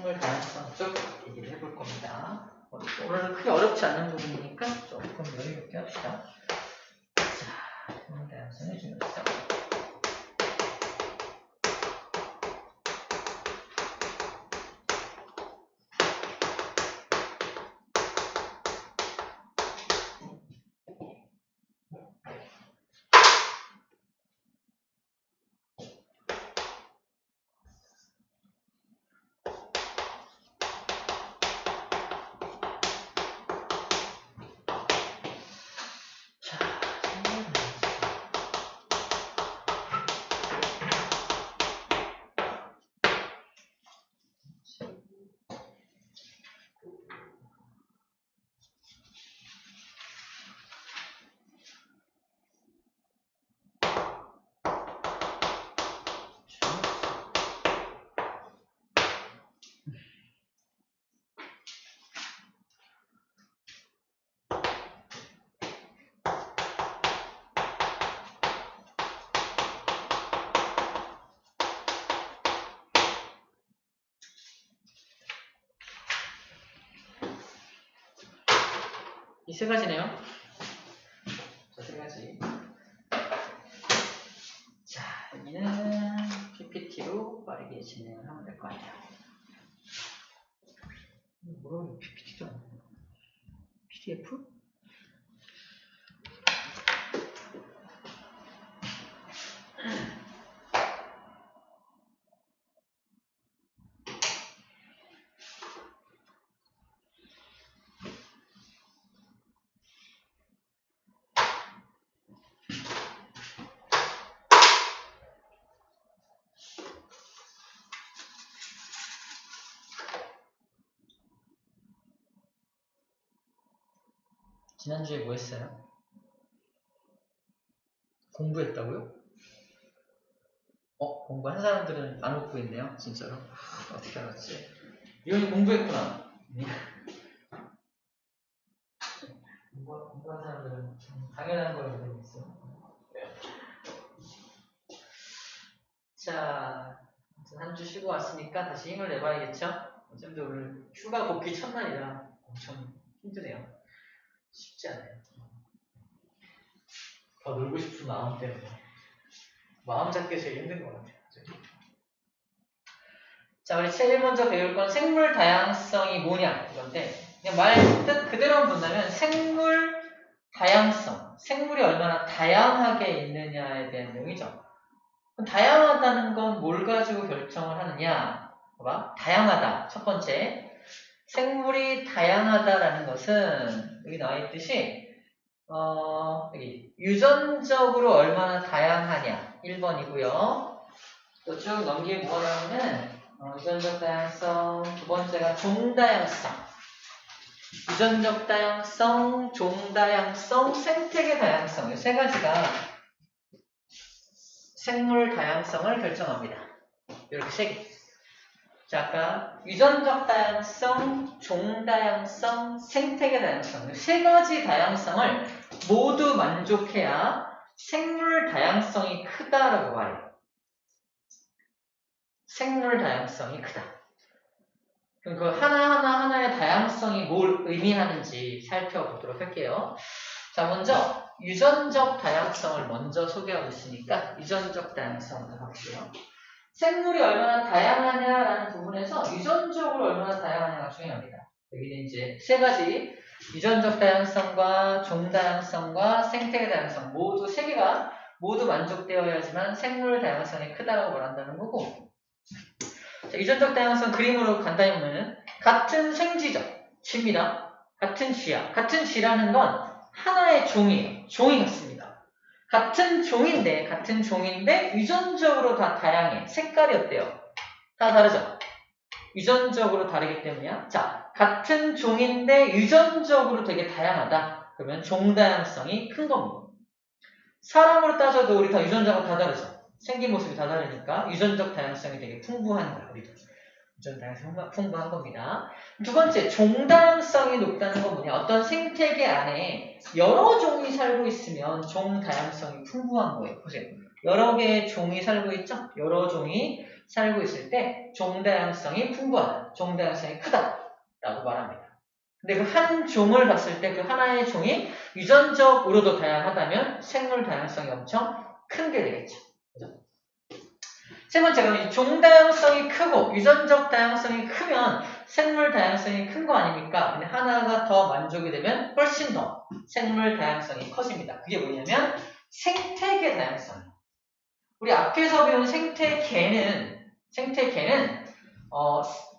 생물 다양성 쪽 얘기를 해볼 겁니다. 오늘은 크게 어렵지 않은 부분이니까 조금 여유있게 합시다. 자, 생물 다양성의 중요성. 이 세 가지네요. 저 세 가지. 자, 여기는 PPT로 빠르게 진행을 하면 될 것 같아요. 뭐라고 PPT죠? PDF? 지난주에 뭐 했어요? 공부했다고요? 공부한 사람들은 안 웃고 있네요. 진짜로. 어떻게 알았지? 이현이 공부했구나. 공부한 사람들은 당연한 걸 알고 있어. 자, 한 주 쉬고 왔으니까 다시 힘을 내봐야겠죠? 어쩐지 오늘 휴가 복귀 첫날이라 엄청 힘드네요. 쉽지 않아요. 더 놀고 싶은 마음 때문에. 마음 잡기 제일 힘든 것 같아요. 자, 우리 제일 먼저 배울 건 생물 다양성이 뭐냐 이건데, 그냥 말 뜻 그대로 본다면 생물 다양성, 생물이 얼마나 다양하게 있느냐에 대한 내용이죠. 그럼 다양하다는 건 뭘 가지고 결정을 하느냐? 봐봐, 다양하다. 첫 번째, 생물이 다양하다라는 것은 여기 나와 있듯이 여기 유전적으로 얼마나 다양하냐 1번이고요. 또 쭉 넘기고 뭐가 나오면 유전적 다양성, 두 번째가 종다양성. 유전적 다양성, 종다양성, 생태계 다양성 이 세 가지가 생물 다양성을 결정합니다. 이렇게 세 개. 자, 아까 유전적 다양성, 종다양성, 생태계 다양성 이 세 가지 다양성을 모두 만족해야 생물 다양성이 크다라고 말해요. 생물 다양성이 크다. 그럼 그 하나의 다양성이 뭘 의미하는지 살펴보도록 할게요. 자, 먼저 유전적 다양성을 먼저 소개하고 있으니까 유전적 다양성을 볼게요. 생물이 얼마나 다양하냐라는 부분에서 유전적으로 얼마나 다양하냐가 중요합니다. 여기는 이제 세 가지 유전적 다양성과 종다양성과 생태계 다양성 모두 세 개가 모두 만족되어야지만 생물 다양성이 크다라고 말한다는 거고, 자, 유전적 다양성 그림으로 간단히 보면은 같은 생쥐죠. 쥐입니다. 같은 쥐야. 같은 쥐라는 건 하나의 종이에요. 종이 같습니다. 같은 종인데 유전적으로 다 다양해. 색깔이 어때요? 다 다르죠? 유전적으로 다르기 때문이야. 자, 같은 종인데 유전적으로 되게 다양하다. 그러면 종다양성이 큰 겁니다. 사람으로 따져도 우리 다 유전자가 다 다르죠? 생긴 모습이 다 다르니까 유전적 다양성이 되게 풍부한 거야. 우리도. 유전 다양성이 풍부한 겁니다. 두 번째, 종다양성이 높다는 건 뭐냐? 어떤 생태계 안에 여러 종이 살고 있으면 종다양성이 풍부한 거예요. 보세요. 여러 개의 종이 살고 있죠? 여러 종이 살고 있을 때 종다양성이 풍부하다, 종다양성이 크다라고 말합니다. 근데 그 한 종을 봤을 때 그 하나의 종이 유전적으로도 다양하다면 생물 다양성이 엄청 큰 게 되겠죠. 그죠? 세 번째가 종다양성이 크고 유전적 다양성이 크면 생물 다양성이 큰 거 아닙니까? 근데 하나가 더 만족이 되면 훨씬 더 생물 다양성이 커집니다. 그게 뭐냐면 생태계 다양성이에요. 우리 앞에서 배운 생태계는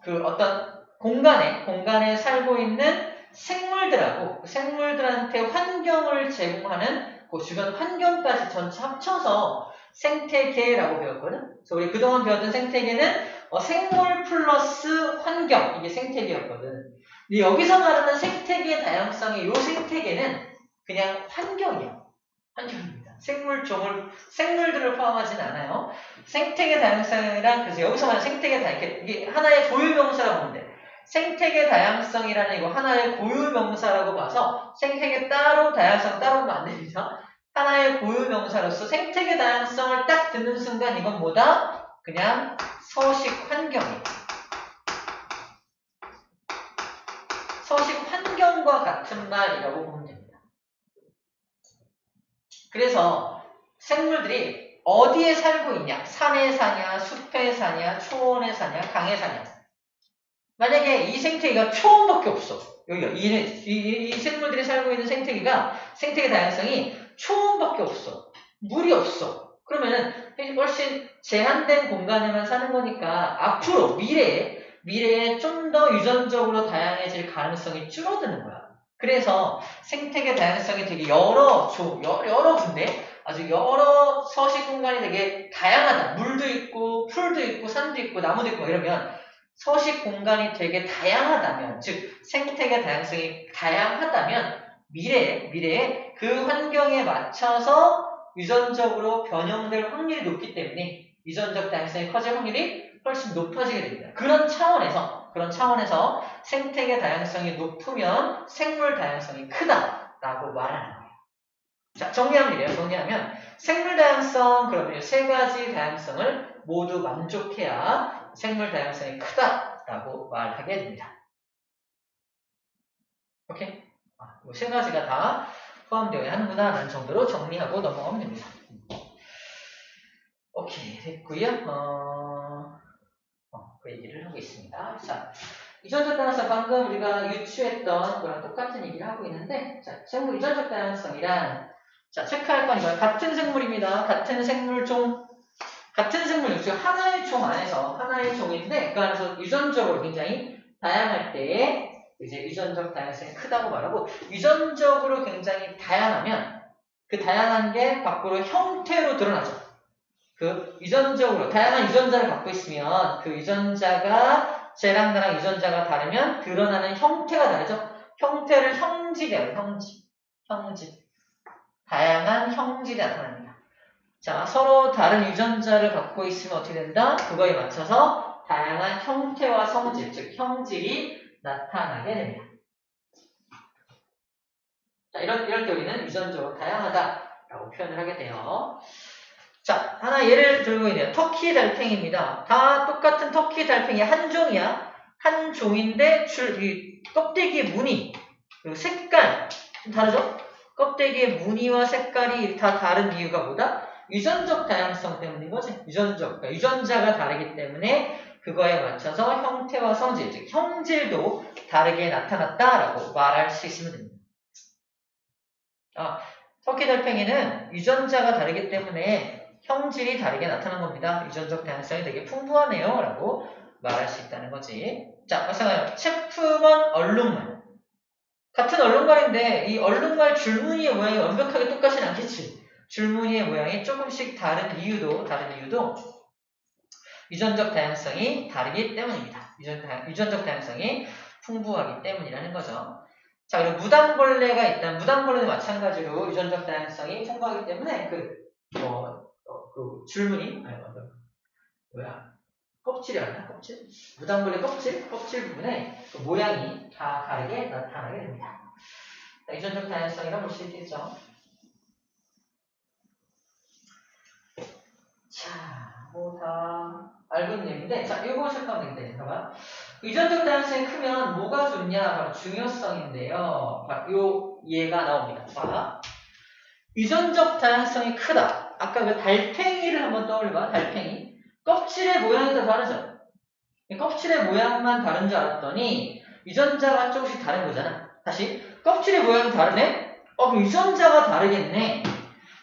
그 어떤 공간에 살고 있는 생물들하고 그 생물들한테 환경을 제공하는 그 주변 환경까지 전체 합쳐서 생태계라고 배웠거든. 그래서 우리 그동안 배웠던 생태계는 생물 플러스 환경, 이게 생태계였거든. 근데 여기서 말하는 생태계 다양성의 이 생태계는 그냥 환경이야. 환경입니다. 생물들을 포함하진 않아요. 생태계 다양성이란, 그래서 여기서 말하는 생태계 다양성, 이게 하나의 고유명사라고 보면 돼. 생태계 다양성이라는 이거 하나의 고유명사라고 봐서 생태계 따로 다양성 따로 보면 안 됩니다. 하나의 고유명사로서 생태계 다양성을 딱 듣는 순간 이건 뭐다? 그냥 서식 환경이에요. 서식 환경과 같은 말이라고 보면 됩니다. 그래서 생물들이 어디에 살고 있냐? 산에 사냐? 숲에 사냐? 초원에 사냐? 강에 사냐? 만약에 이 생태계가 초원밖에 없어. 여기가 이 생물들이 살고 있는 생태계 다양성이 초원밖에 없어. 물이 없어. 그러면은 훨씬 제한된 공간에만 사는 거니까 앞으로 미래에 좀 더 유전적으로 다양해질 가능성이 줄어드는 거야. 그래서 생태계 다양성이 되게 여러 군데 아주 여러 서식 공간이 되게 다양하다. 물도 있고 풀도 있고 산도 있고 나무도 있고 이러면 서식 공간이 되게 다양하다면, 즉 생태계 다양성이 다양하다면 미래에 그 환경에 맞춰서 유전적으로 변형될 확률이 높기 때문에 유전적 다양성이 커질 확률이 훨씬 높아지게 됩니다. 그런 차원에서 생태계 다양성이 높으면 생물 다양성이 크다라고 말하는 거예요. 자, 정리하면 생물 다양성, 그러면 세 가지 다양성을 모두 만족해야 생물 다양성이 크다라고 말하게 됩니다. 오케이? 이 세 가지가 다 포함되어야 하는구나 라는 정도로 정리하고 넘어가면 됩니다. 오케이, 됐고요. 그 얘기를 하고 있습니다. 자, 유전적 다양성, 방금 우리가 유추했던 거랑 똑같은 얘기를 하고 있는데, 자, 생물 유전적 다양성이란, 자, 체크할 건 이거예요. 같은 생물입니다. 같은 생물, 하나의 종 안에서, 하나의 종인데, 그 안에서 유전적으로 굉장히 다양할 때에, 이제 유전적 다양성이 크다고 말하고, 유전적으로 굉장히 다양하면, 그 다양한 게 밖으로 형태로 드러나죠. 그 유전적으로 다양한 유전자를 갖고 있으면 그 유전자가 쟤랑 나랑 유전자가 다르면 드러나는 형태가 다르죠. 형태를 형질이에요. 형질. 다양한 형질이 나타납니다. 자, 서로 다른 유전자를 갖고 있으면 어떻게 된다? 그거에 맞춰서 다양한 형태와 성질, 즉 형질이 나타나게 됩니다. 자, 이럴 때 우리는 유전적으로 다양하다라고 표현을 하게 돼요. 자, 하나 예를 들고 있네요. 터키 달팽이입니다. 다 똑같은 터키 달팽이 한 종이야. 한 종인데 이 껍데기의 무늬, 그리고 색깔 좀 다르죠? 껍데기의 무늬와 색깔이 다 다른 이유가 뭐다? 유전적 다양성 때문인 거지. 그러니까 유전자가 다르기 때문에 그거에 맞춰서 형태와 성질, 즉 형질도 다르게 나타났다라고 말할 수 있으면 됩니다. 터키 달팽이는 유전자가 다르기 때문에 형질이 다르게 나타난 겁니다. 유전적 다양성이 되게 풍부하네요. 라고 말할 수 있다는 거지. 자, 마찬가지로 체프먼 얼룩말. 같은 얼룩말인데 이 얼룩말 줄무늬의 모양이 완벽하게 똑같지는 않겠지. 줄무늬의 모양이 조금씩 다른 이유도 유전적 다양성이 다르기 때문입니다. 유전적 다양성이 풍부하기 때문이라는 거죠. 자, 그리고 무당벌레가 있다면 무당벌레도 마찬가지로 유전적 다양성이 풍부하기 때문에 그 줄무늬? 껍질이었나? 껍질? 무당벌레 껍질 부분에 그 모양이 다 다르게 나타나게 됩니다. 자, 유전적 다양성이라고 볼 수 있겠죠. 자, 뭐 다 알고 있는 얘기인데, 자, 이거 체크하면 되겠다. 잠깐만. 유전적 다양성이 크면 뭐가 좋냐? 바로 중요성인데요. 요 얘가 나옵니다. 자, 유전적 다양성이 크다. 아까 그 달팽이를 한번 떠올려봐. 달팽이. 껍질의 모양이 다 다르죠? 껍질의 모양만 다른 줄 알았더니 유전자가 조금씩 다른 거잖아. 다시 껍질의 모양이 다르네? 그럼 유전자가 다르겠네.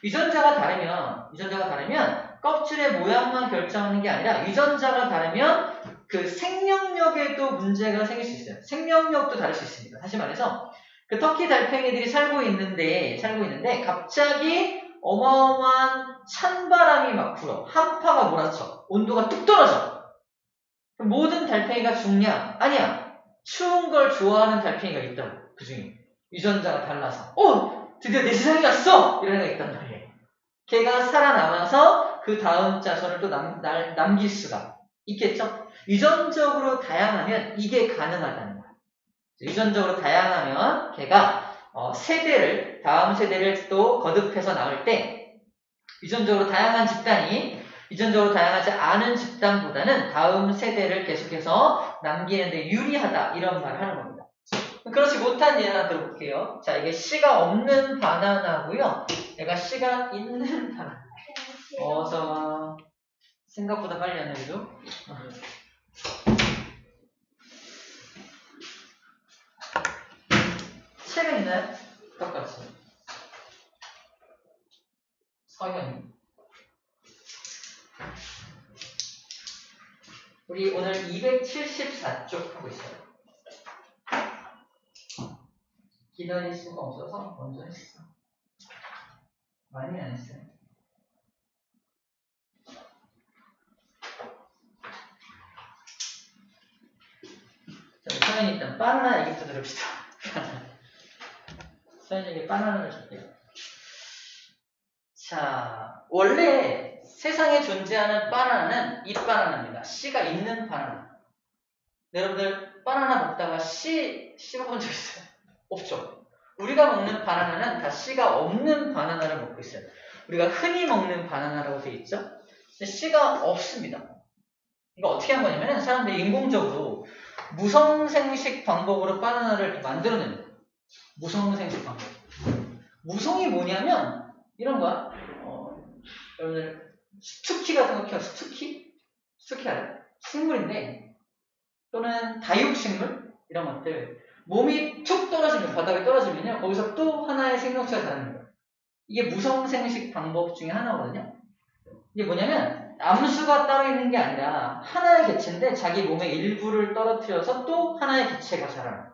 유전자가 다르면 껍질의 모양만 결정하는 게 아니라 유전자가 다르면 그 생명력에도 문제가 생길 수 있어요. 생명력도 다를 수 있습니다. 다시 말해서 그 터키 달팽이들이 살고 있는데 갑자기 어마어마한 찬바람이 막 불어. 한파가 몰아쳐. 온도가 뚝 떨어져. 그럼 모든 달팽이가 죽냐? 아니야. 추운 걸 좋아하는 달팽이가 있다고. 그 중에 유전자가 달라서 드디어 내 세상에 왔어! 이런 애가 있단 말이에요. 걔가 살아남아서 그 다음 자손을 또 남길 수가 있겠죠? 유전적으로 다양하면 이게 가능하다는 거예요. 유전적으로 다양하면 걔가 다음 세대를 또 거듭해서 낳을 때 유전적으로 다양한 집단이 유전적으로 다양하지 않은 집단보다는 다음 세대를 계속해서 남기는데 유리하다 이런 말을 하는 겁니다. 그렇지 못한 예를 하나 들어볼게요. 자, 이게 씨가 없는 바나나고요. 얘가 씨가 있는 바나나. 어서 생각보다 빨리 안 해도. 책은 있나요? 똑같이. 서현이. 우리 오늘 274쪽 하고 있어요. 기다릴 수가 없어서 먼저 했어. 많이 안 했어요. 자, 서현이 일단 바나나 얘기부터 들읍시다. 서현이에게 바나나를 줄게요. 자, 원래 세상에 존재하는 바나나는 이 바나나입니다. 씨가 있는 바나나. 여러분들 바나나 먹다가 씨 씹어본 적 있어요? 없죠. 우리가 먹는 바나나는 다 씨가 없는 바나나를 먹고 있어요. 우리가 흔히 먹는 바나나라고 되어 있죠? 근데 씨가 없습니다. 이거 어떻게 한 거냐면 사람들이 인공적으로 무성생식 방법으로 바나나를 만들어내는 거예요. 무성생식 방법. 무성이 뭐냐면 이런 거야. 여러분들 스투키 같은 거 키워. 스투키 알아요? 식물인데 또는 다육식물 이런 것들 몸이 툭 떨어지면 바닥에 떨어지면요 거기서 또 하나의 생명체가 자라는 거예요. 이게 무성생식 방법 중에 하나거든요. 이게 뭐냐면 암수가 따로 있는 게 아니라 하나의 개체인데 자기 몸의 일부를 떨어뜨려서 또 하나의 개체가 자라는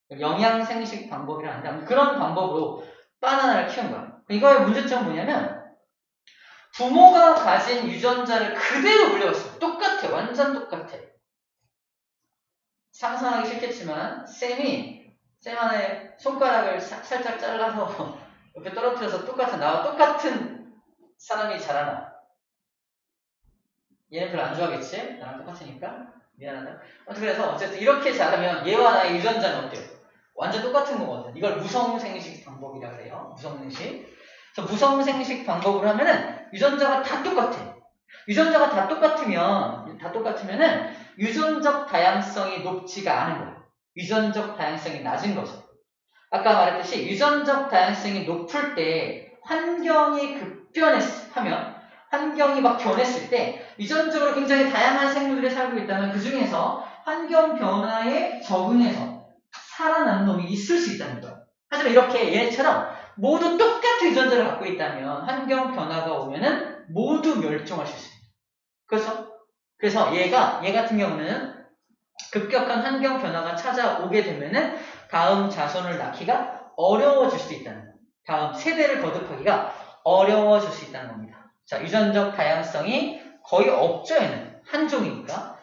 거예요. 영양생식 방법이라는데 그런 방법으로 바나나를 키운 거야. 이거의 문제점은 뭐냐면 부모가 가진 유전자를 그대로 물려봤어요. 똑같아. 완전 똑같아. 상상하기 싫겠지만 쌤 하나의 손가락을 살짝 잘라서 옆에 떨어뜨려서 나와 똑같은 사람이 자라나. 얘는 별로 안 좋아하겠지? 나랑 똑같으니까 미안하다. 그래서 어쨌든 이렇게 자라면 얘와 나의 유전자는 어때요? 완전 똑같은 거거든. 이걸 무성생식 방법이라고 해요. 무성생식. 그래서 무성생식 방법으로 하면은 유전자가 다 똑같아. 유전자가 다 똑같으면은 유전적 다양성이 높지가 않은 거야. 유전적 다양성이 낮은 거죠. 아까 말했듯이 유전적 다양성이 높을 때 환경이 환경이 막 변했을 때 유전적으로 굉장히 다양한 생물들이 살고 있다면 그 중에서 환경 변화에 적응해서 살아남는 놈이 있을 수 있다는 거야. 하지만 이렇게 얘네처럼 모두 똑같은 유전자를 갖고 있다면 환경 변화가 오면은 모두 멸종할 수 있습니다. 그래서 얘 같은 경우는 급격한 환경 변화가 찾아오게 되면은 다음 자손을 낳기가 어려워질 수 있다는 거예요. 다음 세대를 거듭하기가 어려워질 수 있다는 겁니다. 자, 유전적 다양성이 거의 없죠, 얘는. 한 종이니까.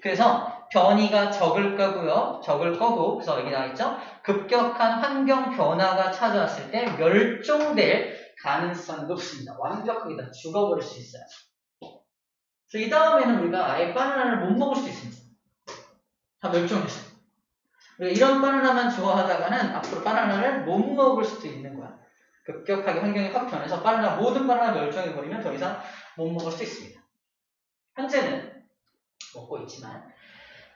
그래서 변이가 적을 거고, 그래서 여기 나와있죠? 급격한 환경 변화가 찾아왔을 때 멸종될 가능성이 높습니다. 완벽하게 다 죽어버릴 수 있어요. 그래서 이 다음에는 우리가 아예 바나나를 못 먹을 수도 있습니다. 다 멸종했어요. 우리가 이런 바나나만 좋아하다가는 앞으로 바나나를 못 먹을 수도 있는 거야. 급격하게 환경이 확 변해서 모든 바나나 멸종해버리면 더 이상 못 먹을 수 있습니다. 현재는 먹고 있지만.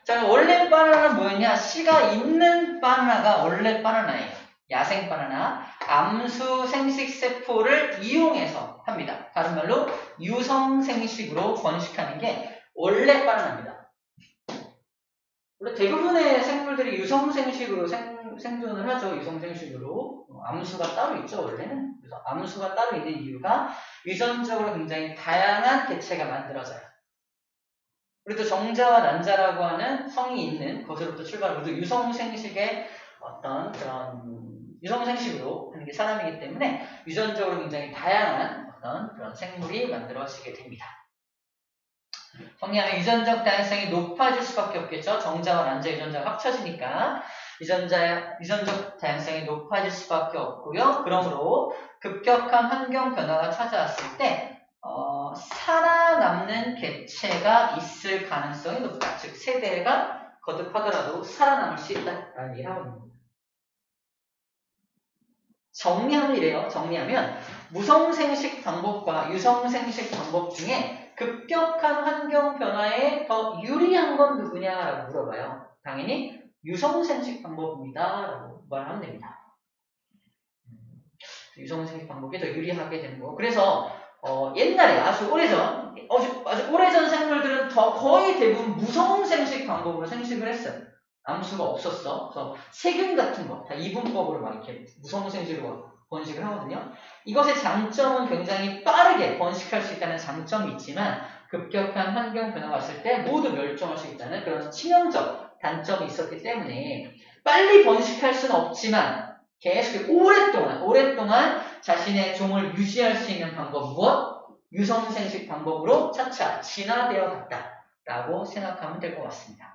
자, 원래 바나나는 뭐였냐? 씨가 있는 바나나가 원래 바나나예요. 야생 바나나. 암수 생식세포를 이용해서 합니다. 다른 말로 유성생식으로 번식하는 게 원래 바나나입니다. 원래 대부분의 생물들이 유성생식으로 생존을 하죠. 유성생식으로. 암수가 따로 있죠, 원래는. 그래서 암수가 따로 있는 이유가 유전적으로 굉장히 다양한 개체가 만들어져요. 우리도 정자와 난자라고 하는 성이 있는 것으로부터 출발하고 유성생식의 어떤 그런 유성생식으로 하는 게 사람이기 때문에 유전적으로 굉장히 다양한 어떤 그런 생물이 만들어지게 됩니다. 정리하면 유전적 다양성이 높아질 수밖에 없겠죠. 정자와 난자 유전자가 합쳐지니까 유전적 다양성이 높아질 수밖에 없고요. 그러므로 급격한 환경 변화가 찾아왔을 때 살아남는 개체가 있을 가능성이 높다. 즉 세대가 거듭하더라도 살아남을 수 있다라는 얘기를 하고 있는 겁니다. 정리하면 이래요. 정리하면 무성생식 방법과 유성생식 방법 중에 급격한 환경 변화에 더 유리한 건 누구냐라고 물어봐요. 당연히 유성생식 방법입니다 라고 말하면 됩니다. 유성생식 방법이 더 유리하게 되는 거고. 그래서 옛날에 아주 오래전 생물들은 거의 대부분 무성생식 방법으로 생식을 했어요. 암수가 없었어. 그래서 세균 같은 거 다 이분법으로 막 이렇게 무성생식으로 번식을 하거든요. 이것의 장점은 굉장히 빠르게 번식할 수 있다는 장점이 있지만 급격한 환경 변화가 왔을 때 모두 멸종할 수 있다는 그런 치명적 단점이 있었기 때문에 빨리 번식할 수는 없지만 계속 오랫동안 자신의 종을 유지할 수 있는 방법 무엇? 유성생식 방법으로 차차 진화되어 갔다라고 생각하면 될 것 같습니다.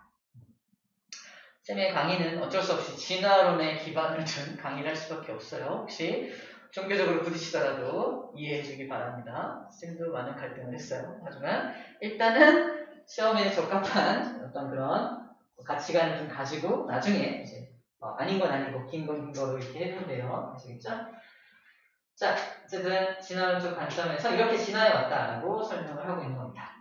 쌤의 강의는 어쩔 수 없이 진화론에 기반을 둔 강의를 할 수밖에 없어요. 혹시 종교적으로 부딪히더라도 이해해 주기 바랍니다. 쌤도 많은 갈등을 했어요. 하지만 일단은 시험에 적합한 어떤 그런 가치관을 좀 가지고 나중에 이제 아닌 건 아니고 긴 건 긴 거로 이렇게 해도 돼요. 아시겠죠? 자, 어쨌든 진화론적 관점에서 이렇게 진화해 왔다라고 설명을 하고 있는 겁니다.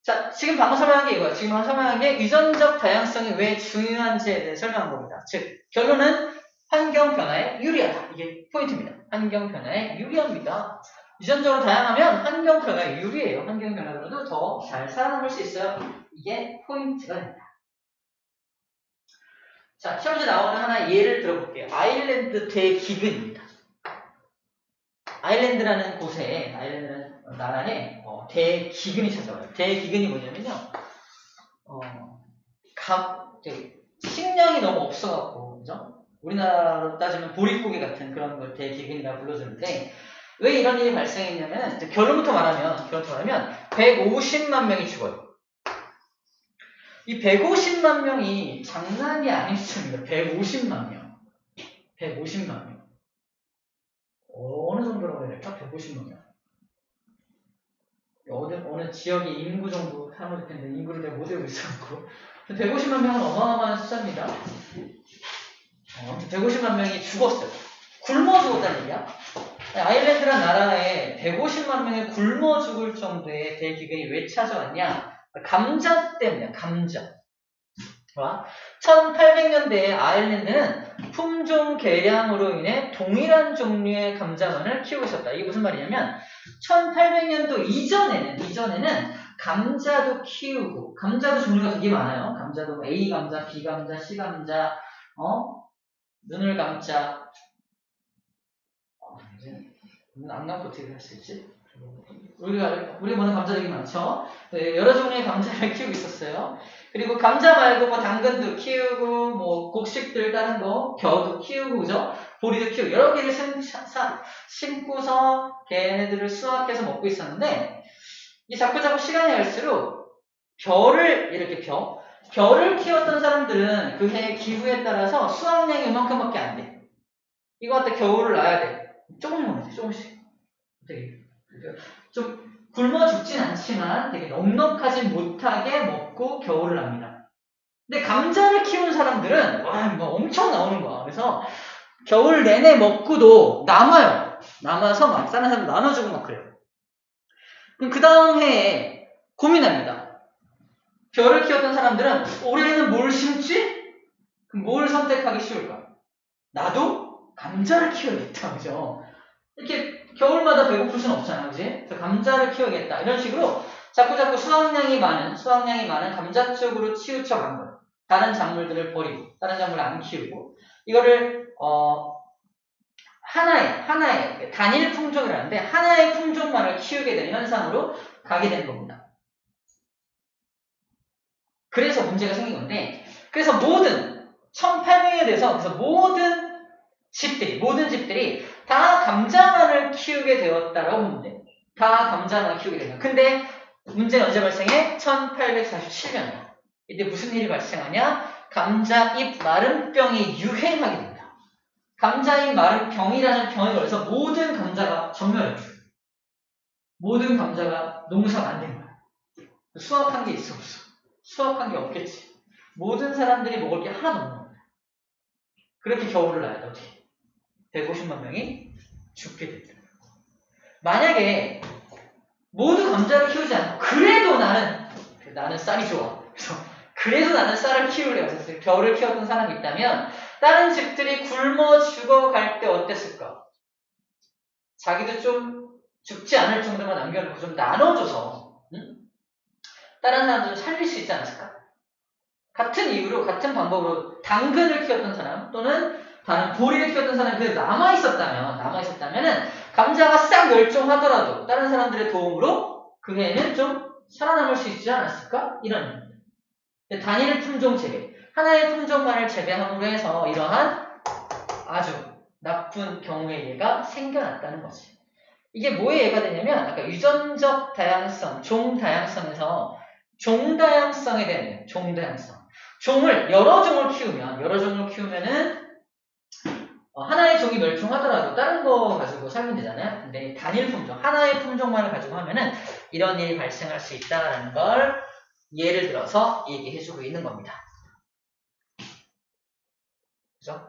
자, 지금 방금 설명한 게 이거예요. 지금 방금 설명한 게 유전적 다양성이 왜 중요한지에 대해 설명한 겁니다. 즉, 결론은 환경 변화에 유리하다. 이게 포인트입니다. 환경 변화에 유리합니다. 유전적으로 다양하면 환경 변화에 유리해요. 환경 변화로도 더 잘 살아남을 수 있어요. 이게 포인트가 됩니다. 자, 시험에 나오는 하나의 예를 들어볼게요. 아일랜드 대기근입니다. 아일랜드라는 나라에 대기근이 찾아와요. 대기근이 뭐냐면요. 식량이 너무 없어갖고, 그죠? 우리나라로 따지면 보릿고기 같은 그런 걸 대기근이라고 불러주는데, 왜 이런 일이 발생했냐면, 결론부터 말하면 150만 명이 죽어요. 이 150만 명이 장난이 아닐 수입니다. 150만 명. 150만 명. 어느 정도라고 해야 될까? 150만 명. 어느 지역의 인구 정도 하면 텐데 인구를 내가 못 외우고 있었고 150만 명은 어마어마한 숫자입니다. 150만 명이 죽었어요. 굶어 죽었다는 얘기야. 아일랜드라는 나라에 150만 명이 굶어 죽을 정도의 대기근이 왜 찾아왔냐? 감자 때문이야. 감자. 1800년대에 아일랜드는 품종 개량으로 인해 동일한 종류의 감자만을 키우고 있었다. 이게 무슨 말이냐면 1800년도 이전에는 감자도 키우고 감자도 종류가 되게 많아요. 감자도 A 감자, B 감자, C 감자, 눈을 감자. 눈 안 감고 어떻게 할 수 있지? 우리가 보는 감자 되게 많죠. 네, 여러 종류의 감자를 키우고 있었어요. 그리고 감자 말고 뭐 당근도 키우고 뭐 곡식들 다른 거 겨도 키우고 그죠? 보리도 키우고 여러 개를 심고서 걔네들을 수확해서 먹고 있었는데 이 자꾸 시간이 갈수록 벼를 키웠던 사람들은 그 해의 기후에 따라서 수확량이 이만큼밖에 안 돼. 이거 갖다 겨울을 놔야 돼. 조금만 돼, 조금씩. 되게 좀 굶어 죽진 않지만 되게 넉넉하지 못하게 먹고 겨울을 납니다. 근데 감자를 키운 사람들은 엄청 나오는 거야. 그래서 겨울 내내 먹고도 남아요. 남아서 막 다른 사람 나눠주고 막 그래요. 그럼 그 다음 해에 고민합니다. 벼를 키웠던 사람들은 올해는 뭘 심지? 그럼 뭘 선택하기 쉬울까? 나도 감자를 키워야겠다. 그죠? 이렇게 겨울마다 배고플 수는 없잖아. 그지? 그래서 감자를 키워야겠다. 이런 식으로 자꾸 수확량이 많은 감자 쪽으로 치우쳐간 거예요. 다른 작물들을 버리고, 다른 작물을 안 키우고, 이거를, 하나의, 단일 품종이라는데, 하나의 품종만을 키우게 되는 현상으로 가게 된 겁니다. 그래서 문제가 생긴 건데, 그래서 모든, 1800년에 대해서, 그래서 모든 집들이 다 감자만을 키우게 되었다라고 보면 돼. 다 감자만을 키우게 되는. 근데, 문제는 언제 발생해? 1847년이야. 이때 무슨 일이 발생하냐? 감자잎 마름병이 유행하게 됩니다. 감자잎 마름병이라는 병이 걸려서 모든 감자가 전멸해 죽어요. 모든 감자가 농사가 안 된 거야. 수확한 게 있어 없어? 수확한 게 없겠지. 모든 사람들이 먹을 게 하나도 없는 거야. 그렇게 겨울을 나야 돼. 어떻게? 150만 명이 죽게 됐다. 만약에 모두 감자를 키우지 않고 그래도 나는 쌀이 좋아. 그래서 그래도 나는 쌀을 키우려고 했어요. 겨울을 키웠던 사람이 있다면 다른 집들이 굶어 죽어갈 때 어땠을까? 자기도 좀 죽지 않을 정도만 남겨놓고 좀 나눠줘서 다른 사람들을 살릴 수 있지 않았을까? 같은 이유로 같은 방법으로 당근을 키웠던 사람 또는 다른 보리를 키웠던 사람이 그래도 남아있었다면은 감자가 싹 멸종하더라도 다른 사람들의 도움으로 그 해에는 좀 살아남을 수 있지 않았을까? 이런 단일 품종 재배, 하나의 품종만을 재배함으로 해서 이러한 아주 나쁜 경우의 예가 생겨났다는 거지. 이게 뭐의 예가 되냐면 아까 유전적 다양성, 종 다양성에서 종 다양성에 대한 종 다양성. 종을 여러 종을 키우면은 하나의 종이 멸종하더라도 다른 거 가지고 살면 되잖아요. 근데 단일 품종, 하나의 품종만을 가지고 하면은 이런 일이 발생할 수 있다라는 걸 예를 들어서 얘기해주고 있는 겁니다. 그죠?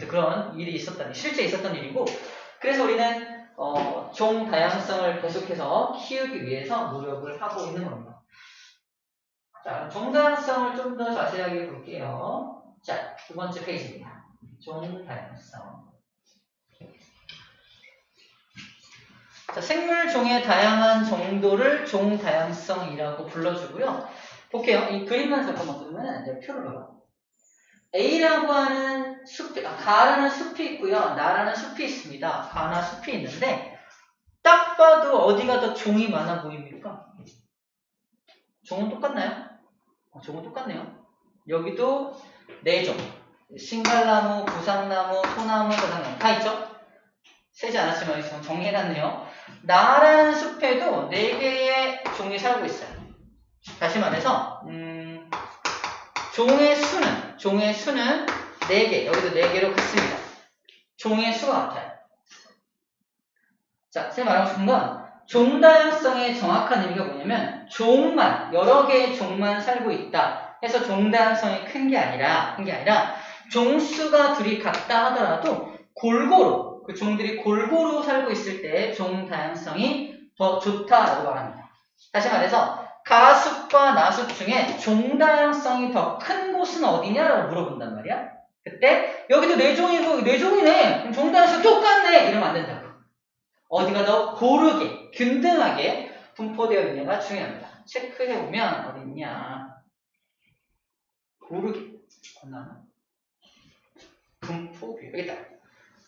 그런 일이 실제 있었던 일이고, 그래서 우리는 종 다양성을 계속해서 키우기 위해서 노력을 하고 있는 겁니다. 자, 종 다양성을 좀 더 자세하게 볼게요. 자, 두 번째 페이지입니다. 종 다양성. 자, 생물 종의 다양한 정도를 종 다양성이라고 불러주고요. 볼게요. 이 그림만 잠깐만 보면 이제 표를 봐봐. A라고 하는 가라는 숲이 있고요. 나라는 숲이 있습니다. 가나 숲이 있는데 딱 봐도 어디가 더 종이 많아 보입니까? 종은 똑같나요? 종은 똑같네요. 여기도 4종. 신갈나무, 부산나무, 소나무, 자작나무 다 있죠? 세지 않았지만 지금 정리해놨네요. 나라는 숲에도 4개의 종이 살고 있어요. 다시 말해서 종의 수는 4개, 여기도 4개로 같습니다. 종의 수가 같아요. 자, 제가 말하고 싶은 건 종다양성의 정확한 의미가 뭐냐면 여러 개의 종만 살고 있다 해서 종다양성이 큰 게 아니라 종수가 둘이 같다 하더라도 골고루 그 종들이 골고루 살고 있을 때 종다양성이 더 좋다라고 말합니다. 다시 말해서 가숲과 나숲 중에 종다양성이 더 큰 곳은 어디냐라고 물어본단 말이야. 그때 여기도 4종이고 4종이네. 그럼 종다양성 똑같네. 이러면 안 된다고. 어디가 더 고르게 균등하게 분포되어 있느냐가 중요합니다. 체크해보면 어디 있냐. 고르게 분포 여기 있다.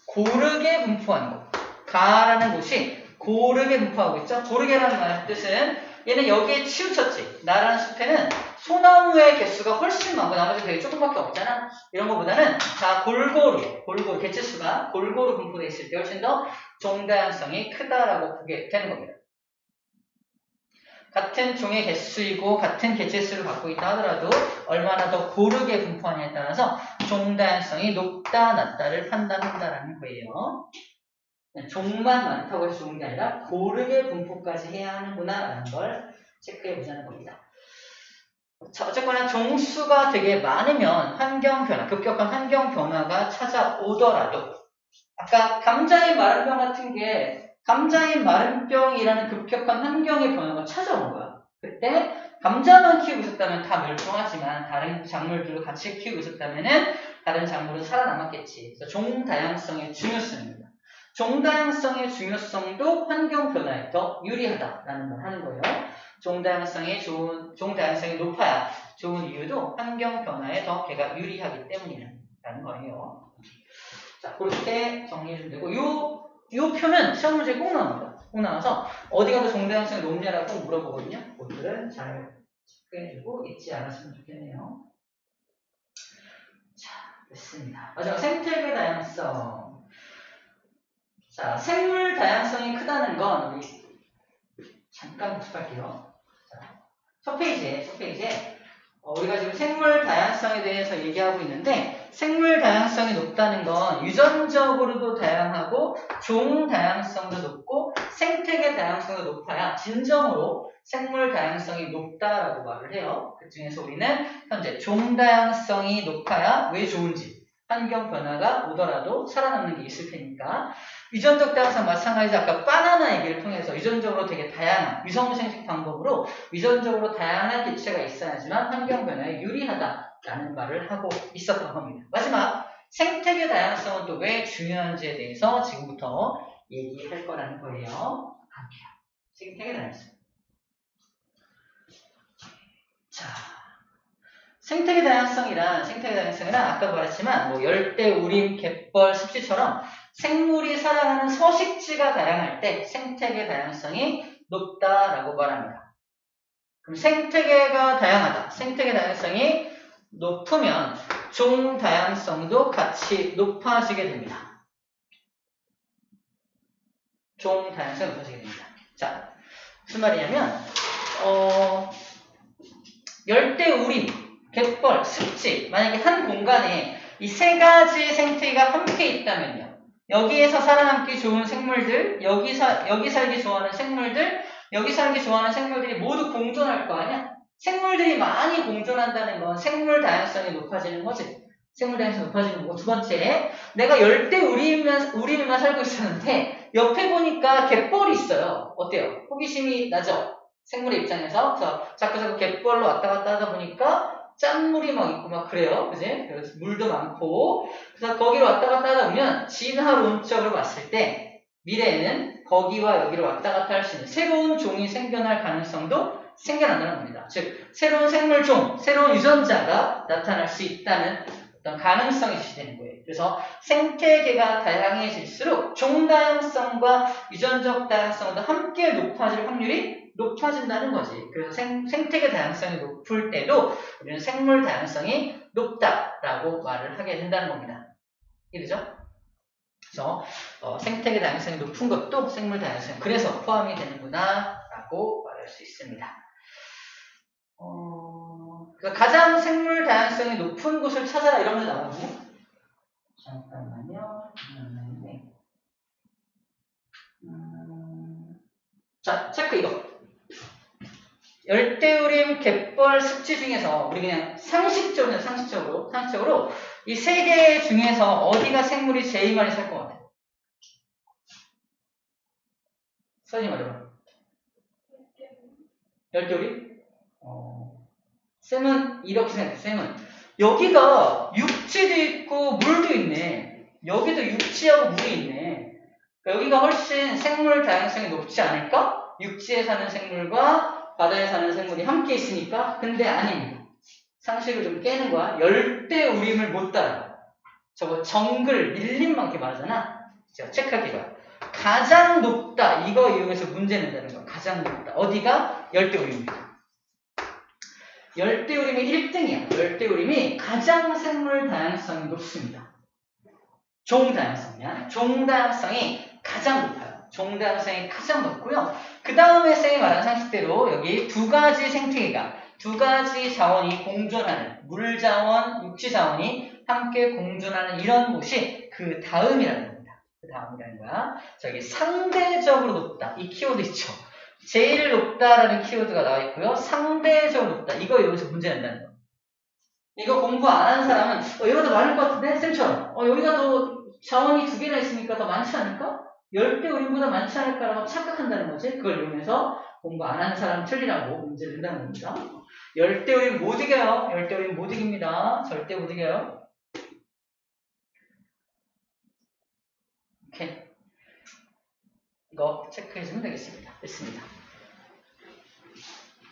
고르게 분포하는 것. 가라는 곳이 고르게 분포하고 있죠. 고르게라는 말의 뜻은 얘는 여기에 치우쳤지. 나라는 숲에는 소나무의 개수가 훨씬 많고 나머지 되게 조금밖에 없잖아. 이런 것보다는 다 골고루 개체수가 골고루 분포되어 있을 때 훨씬 더 종다양성이 크다라고 보게 되는 겁니다. 같은 종의 개수이고 같은 개체수를 갖고 있다 하더라도 얼마나 더 고르게 분포하냐에 따라서 종다양성이 높다 낮다를 판단한다라는 거예요. 종만 많다고 해서 좋은 게 아니라 고르게 분포까지 해야 하는구나 라는 걸 체크해 보자는 겁니다. 자, 어쨌거나 종수가 되게 많으면 급격한 환경 변화가 찾아오더라도 아까 감자의 마름병 같은 게 감자의 마름병이라는 급격한 환경의 변화가 찾아온 거야. 그때 감자만 키우고 있었다면 다 멸종하지만 다른 작물들도 같이 키우고 있었다면은 다른 작물은 살아남았겠지. 그래서 종다양성의 중요성입니다. 종다양성의 중요성도 환경 변화에 더 유리하다라는 걸 하는 거예요. 종다양성이 높아야 좋은 이유도 환경 변화에 더 걔가 유리하기 때문이라는 거예요. 자, 그렇게 정리해 주면 되고, 요 표는 시험 문제에 꼭 나옵니다. 꼭 나와서 어디가 더 종다양성이 높냐라고 물어보거든요. 그것들은 잘 체크해주고 잊지 않았으면 좋겠네요. 자, 됐습니다. 마지막 생태계 다양성. 자, 생물 다양성이 크다는 건 우리 잠깐 복습할게요. 자, 첫 페이지에 우리가 지금 생물 다양성에 대해서 얘기하고 있는데 생물 다양성이 높다는 건 유전적으로도 다양하고 종 다양성도 높고 생태계 다양성도 높아야 진정으로 생물 다양성이 높다라고 말을 해요. 그 중에서 우리는 현재 종 다양성이 높아야 왜 좋은지 환경 변화가 오더라도 살아남는 게 있을 테니까 유전적 다양성 마찬가지로 아까 바나나 얘기를 통해서 유전적으로 되게 다양한 위성생식 방법으로 유전적으로 다양한 개체가 있어야지만 환경 변화에 유리하다라는 말을 하고 있었던 겁니다. 마지막 생태계 다양성은 또 왜 중요한지에 대해서 지금부터 얘기할 거라는 거예요. 갈게요. 생태계 다양성. 자, 생태계 다양성이란 아까 말했지만 뭐 열대, 우림, 갯벌, 습지처럼 생물이 살아가는 서식지가 다양할 때 생태계 다양성이 높다라고 말합니다. 그럼 생태계가 다양하다. 생태계 다양성이 높으면 종 다양성도 같이 높아지게 됩니다. 종 다양성이 높아지게 됩니다. 자, 무슨 말이냐면 열대, 우림, 갯벌, 습지 만약에 한 공간에 이 세 가지 생태계가 함께 있다면요. 여기에서 살아남기 좋은 생물들, 여기 살기 좋아하는 생물들, 여기 살기 좋아하는 생물들이 모두 공존할 거 아니야? 생물들이 많이 공존한다는 건 생물 다양성이 높아지는 거지. 생물 다양성이 높아지는 거고, 두 번째, 내가 열대 우림에만 살고 있었는데 옆에 보니까 갯벌이 있어요. 어때요? 호기심이 나죠? 생물의 입장에서. 그래서 자꾸 갯벌로 왔다 갔다 하다 보니까 짠물이 막 있고 막 그래요. 그지? 그래서 물도 많고. 그래서 거기로 왔다 갔다 하다 보면 진화론적으로 봤을 때 미래에는 거기와 여기로 왔다 갔다 할 수 있는 새로운 종이 생겨날 가능성도 생겨난다는 겁니다. 즉, 새로운 생물종, 새로운 유전자가 나타날 수 있다는 어떤 가능성이 제시되는 거예요. 그래서 생태계가 다양해질수록 종 다양성과 유전적 다양성도 함께 높아질 확률이 높아진다는 거지. 그래서 생태계 다양성이 높을 때도 우리는 생물 다양성이 높다라고 말을 하게 된다는 겁니다. 이해되죠? 그래서 생태계 다양성이 높은 것도 생물 다양성 그래서 포함이 되는구나 라고 말할 수 있습니다. 그러니까 가장 생물 다양성이 높은 곳을 찾아라 이런 게 나오거든요. 잠깐만요. 자, 체크 이거. 열대우림, 갯벌, 습지 중에서 우리 그냥 상식적으로 이 세 개 중에서 어디가 생물이 제일 많이 살 것 같아요? 써니 말해봐. 열대우림? 쌤은 이렇게 생각해. 쌤은 여기가 육지도 있고 물도 있네. 여기도 육지하고 물이 있네. 그러니까 여기가 훨씬 생물 다양성이 높지 않을까? 육지에 사는 생물과 바다에 사는 생물이 함께 있으니까. 근데 아닙니다. 상식을 좀 깨는 거야. 열대우림을 못 따라. 저거 정글, 밀림만 이렇게 말하잖아. 제가 체크할게요. 가장 높다. 이거 이용해서 문제 낸다는 거야. 가장 높다. 어디가? 열대우림입니다. 열대우림이 1등이야. 열대우림이 가장 생물 다양성이 높습니다. 종 다양성이 가장 높아요. 종 다양성이 가장 높고요. 그 다음에 쌤이 말한 상식대로 여기 두 가지 생태계가 두 가지 자원이 공존하는 물 자원, 육지 자원이 함께 공존하는 이런 곳이 그 다음이라는 겁니다. 그 다음이라는 거야. 저기 상대적으로 높다. 이 키워드 있죠. 제일 높다라는 키워드가 나와 있고요. 상대적으로 높다. 이거 여기서 문제 낸다는 거. 이거 공부 안 하는 사람은 이거 더 많을 것 같은데? 쌤처럼. 여기가 더 자원이 두 개나 있으니까 더 많지 않을까? 열대우림보다 많지 않을까라고 착각한다는 거지. 그걸 이용해서 공부 안 하는 사람 틀리라고 문제를 낸다는 겁니다. 열대우림 못 이겨요. 열대우림 못 이깁니다. 절대 못 이겨요. 오케이. 이거 체크해주면 되겠습니다. 됐습니다.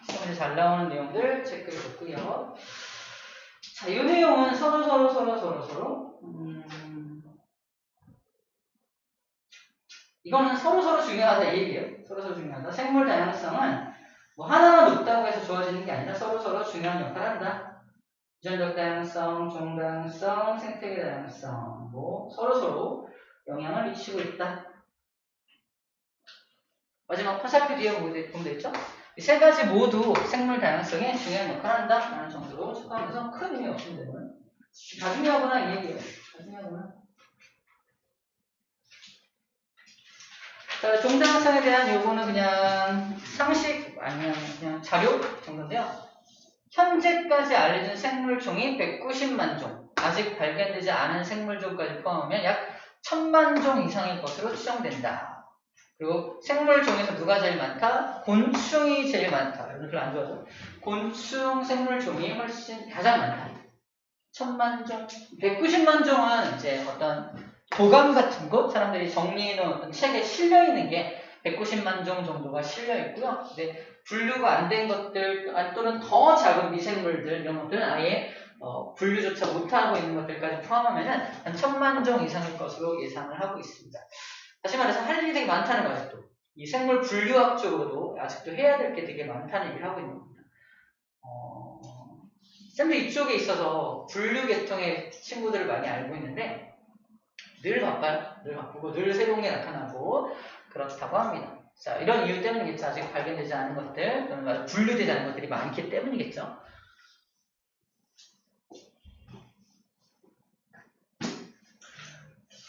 시험에 잘 나오는 내용들 체크해줬고요. 자, 이 내용은 서로 이거는 서로 중요하다 이 얘기예요. 서로 중요하다. 생물 다양성은 뭐 하나만 높다고 해서 좋아지는 게 아니라 서로 중요한 역할을 한다. 유전적 다양성, 종다양성, 생태계 다양성 뭐 서로 영향을 미치고 있다. 마지막 화살표 뒤에 보면 되겠죠? 이 세 가지 모두 생물 다양성에 중요한 역할을 한다 라는 정도로 추가하면서 큰 의미 없습니다. 다 중요하구나 이 얘기예요. 다 중요하구나. 자, 종다양성에 대한 요거는 그냥 상식 아니면 그냥 자료 정도인데요. 현재까지 알려진 생물종이 190만 종, 아직 발견되지 않은 생물종까지 포함하면 약 1000만 종 이상일 것으로 추정된다. 그리고 생물종에서 누가 제일 많다? 곤충이 제일 많다. 여러분 별로 안 좋아하죠? 곤충 생물종이 훨씬 가장 많다. 1000만 종, 190만 종은 이제 어떤 도감 같은 곳, 사람들이 정리해놓은 어떤 책에 실려있는 게 190만 종 정도가 실려있고요. 근데 분류가 안 된 것들 또는 더 작은 미생물들 이런 것들은 아예 분류조차 못하고 있는 것들까지 포함하면 한 1000만 종 이상일 것으로 예상을 하고 있습니다. 다시 말해서 할 일이 되게 많다는 거예요. 아직도. 이 생물 분류학적으로도 아직도 해야 될 게 되게 많다는 얘기를 하고 있는 겁니다. 쌤도 이쪽에 있어서 분류 계통의 친구들을 많이 알고 있는데 늘 바빠요. 늘 바쁘고 늘 새로운 게 나타나고 그렇다고 합니다. 자, 이런 이유 때문이겠죠. 아직 발견되지 않은 것들, 또는 분류되지 않은 것들이 많기 때문이겠죠.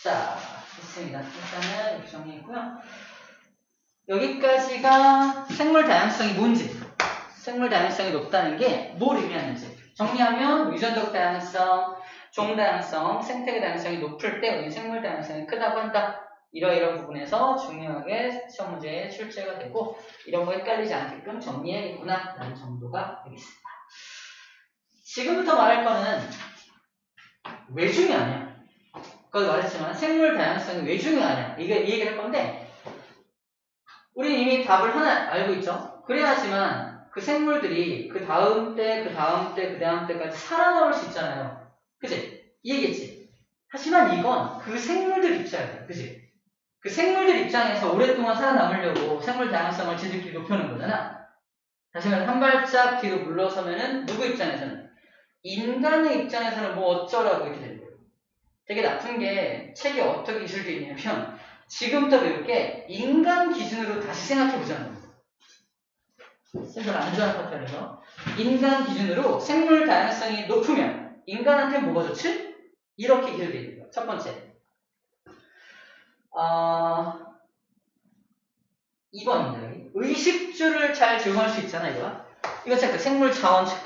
자, 됐습니다. 일단은 이렇게 정리했고요. 여기까지가 생물 다양성이 뭔지, 생물 다양성이 높다는 게 뭘 의미하는지 정리하면 유전적 다양성, 종 다양성, 생태계 다양성이 높을 때 우리 생물 다양성이 크다고 한다. 이러이런 부분에서 중요하게 시험 문제에 출제가 되고 이런 거 헷갈리지 않게끔 정리해야겠구나 라는 정도가 되겠습니다. 지금부터 말할 거는 왜 중요하냐? 거기 말했지만 생물 다양성이 왜 중요하냐? 이 얘기를 할 건데 우리는 이미 답을 하나 알고 있죠? 그래야지만 그 생물들이 그 다음 때, 그 다음 때, 그 다음 때까지 살아남을 수 있잖아요. 그치? 이 얘기했지? 하지만 이건 그 생물들 입장이야. 그치? 그 생물들 입장에서 오랫동안 살아남으려고 생물 다양성을 지들끼리 높여놓은 거잖아. 다시 말해서 한 발짝 뒤로 물러서면은 누구 입장에서는? 인간의 입장에서는 뭐 어쩌라고 이렇게 되는 거예요. 되게 나쁜 게 책이 어떻게 기술되어 있냐면 지금부터 배울 게 인간 기준으로 다시 생각해보자는 겁니다. 쌤들 안 좋아하는 파트에서 인간 기준으로 생물 다양성이 높으면 인간한테 뭐가 좋지? 이렇게 기술되어 있는 거예요. 첫 번째 2번입니다. 의식주를 잘 제공할 수 있잖아 이거 체크. 생물 자원 체크.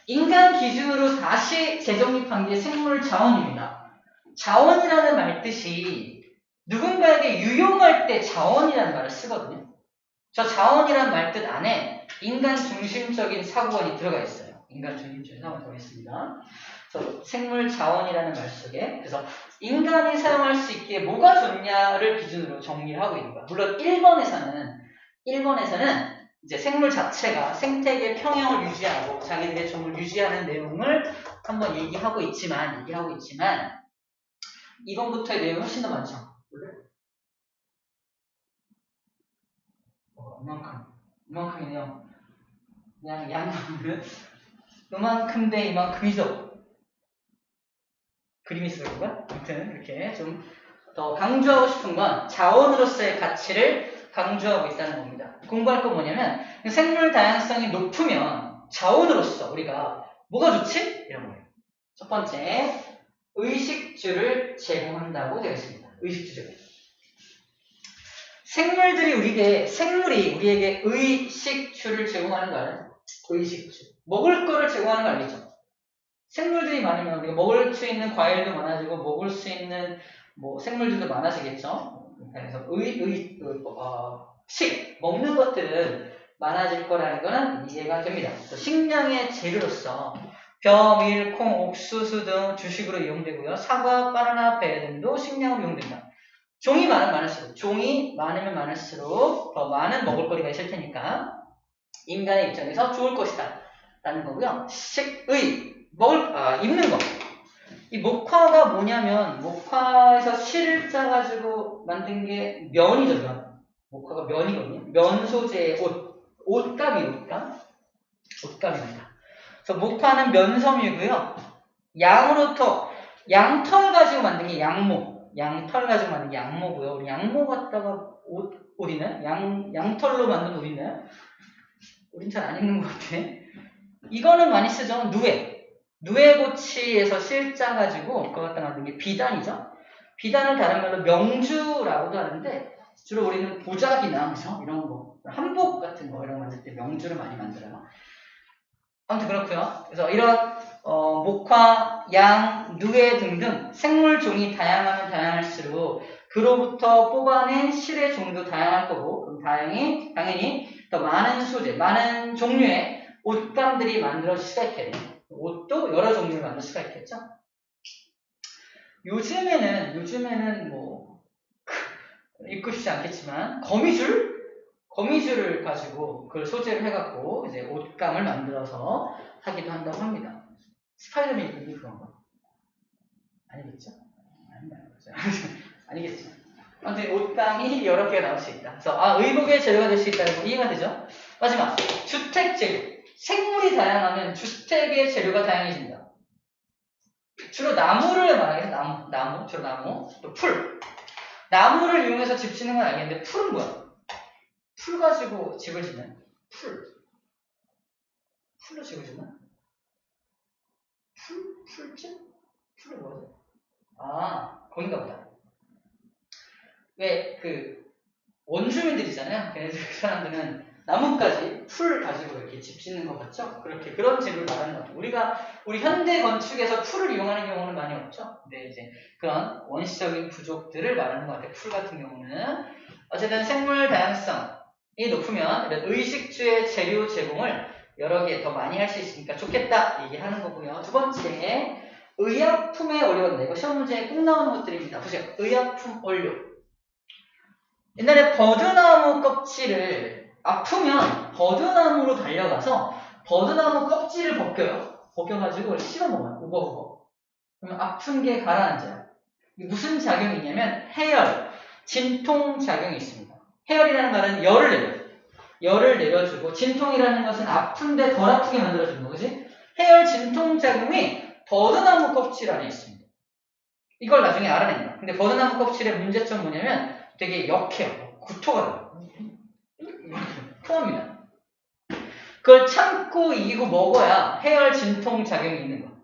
인간 기준으로 다시 재정립한 게 생물 자원입니다. 자원이라는 말 뜻이 누군가에게 유용할 때 자원이라는 말을 쓰거든요. 저 자원이라는 말 뜻 안에 인간 중심적인 사고원이 들어가 있어요. 인간 중심적인 사고가 들어가 있습니다. 그래서 생물 자원이라는 말 속에 그래서 인간이 사용할 수 있기에 뭐가 좋냐를 기준으로 정리를 하고 있는 거야. 물론 1번에서는 이제 생물 자체가 생태계 평형을 유지하고 자기들의 종을 유지하는 내용을 한번 얘기하고 있지만 2번부터의 내용이 훨씬 더 많죠. 이만큼이네요. 그냥 양보면 이만큼 대 이만큼이죠. 그림이 있어요, 그런가? 아무튼 이렇게 좀 더 강조하고 싶은 건 자원으로서의 가치를 강조하고 있다는 겁니다. 공부할 건 뭐냐면 생물 다양성이 높으면 자원으로서 우리가 뭐가 좋지? 이런 거예요. 첫 번째, 의식주를 제공한다고 되어 있습니다. 의식주를. 생물이 우리에게 의식주를 제공하는 거 알아요? 의식주. 먹을 거를 제공하는 거 알겠죠? 생물들이 많으면 우리가 먹을 수 있는 과일도 많아지고 먹을 수 있는 뭐 생물들도 많아지겠죠? 그래서 식, 먹는 것들은 많아질 거라는 거는 이해가 됩니다. 식량의 재료로서 벼, 밀, 콩, 옥수수 등 주식으로 이용되고요. 사과, 바나나, 배 등도 식량으로 이용됩니다. 종이 종이 많으면 많을수록 더 많은 먹을거리가 있을 테니까 인간의 입장에서 좋을 것이다 라는 거고요. 입는 거. 이 목화가 뭐냐면 목화에서 실을 짜가지고 만든 게 면이죠. 목화가 면이거든요. 면 소재의 옷감입니다. 그래서 목화는 면섬유고요. 양털 가지고 만든 게 양털 가지고 만든 게 양모고요. 우리 양모 갖다가 옷 있나요? 양털로 만든 옷 있나요? 우린 잘 안 입는 것 같아. 이거는 많이 쓰죠. 누에고치에서 실 짜가지고 그거 갖다 만든 게 비단이죠. 비단을 다른 말로 명주라고도 하는데 주로 우리는 보자기나 그죠? 이런 거 한복 같은 거 이런 거 만들 때 명주를 많이 만들어요. 아무튼 그렇고요. 그래서 이런 목화, 양, 누에 등등 생물 종이 다양하면 다양할수록 그로부터 뽑아낸 실의 종도 다양할 거고 그럼 당연히 더 많은 소재, 많은 종류의 옷감들이 만들어질 수가 있겠네요. 옷도 여러 종류를 만들 수가 있겠죠. 요즘에는 뭐 입고 싶지 않겠지만 거미줄을 가지고 그걸 소재로 해갖고 이제 옷감을 만들어서 하기도 한다고 합니다. 스파이더맨 입는 그런가? 아니겠죠? 아니겠죠. 아무튼 옷감이 여러 개가 나올 수 있다. 그래서 의복의 재료가 될 수 있다는 거 이해가 되죠? 마지막 주택 재료. 생물이 다양하면 주택의 재료가 다양해진다. 주로 나무를 말하겠어. 주로 나무. 또 풀. 나무를 이용해서 집 짓는 건 알겠는데 풀은 뭐야? 풀 가지고 집을 짓나요? 풀로 집을 짓나? 풀집? 풀은 뭐지? 거긴가 보다. 왜 원주민들이잖아요. 그 사람들은 나뭇가지, 풀 가지고 이렇게 집 짓는 거 같죠? 그런 집을 말하는 것 같아요. 우리 현대 건축에서 풀을 이용하는 경우는 많이 없죠? 근데 이제 그런 원시적인 부족들을 말하는 것 같아요. 풀 같은 경우는. 어쨌든 생물 다양성이 높으면 이런 의식주의 재료 제공을 여러 개 더 많이 할 수 있으니까 좋겠다 얘기하는 거고요. 두 번째, 의약품의 원료인데 이거 시험 문제에 꼭 나오는 것들입니다. 보세요. 의약품 원료. 옛날에 버드나무 껍질을 아프면 버드나무로 달려가서 버드나무 껍질을 벗겨가지고 씹어 먹어요. 우거우거. 그러면 아픈 게 가라앉아요. 이게 무슨 작용이 있냐면 해열, 진통 작용이 있습니다. 해열이라는 말은 열을 내려주고 진통이라는 것은 아픈데 덜 아프게 만들어주는 거지. 해열 진통 작용이 버드나무 껍질 안에 있습니다. 이걸 나중에 알아낸다. 근데 버드나무 껍질의 문제점 뭐냐면 되게 역해요. 구토가 나요. 토합니다. 그걸 참고 이기고 먹어야 해열 진통 작용이 있는 거예요.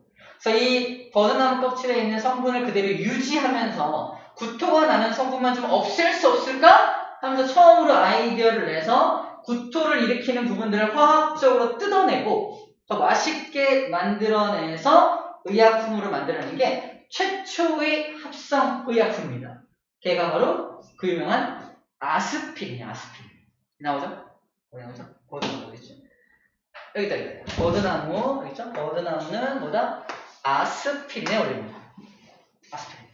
그래서 이 버드나무 껍질에 있는 성분을 그대로 유지하면서 구토가 나는 성분만 좀 없앨 수 없을까? 하면서 처음으로 아이디어를 내서 구토를 일으키는 부분들을 화학적으로 뜯어내고 더 맛있게 만들어내서 의약품으로 만들어내는 게 최초의 합성 의약품입니다. 걔가 바로 그 유명한 아스피린이야. 나오죠? 뭐 나오죠? 버드나무 어디있죠? 여기다. 버드나무 알겠죠? 버드나무는 뭐다? 아스피린의 원료입니다. 아스피린.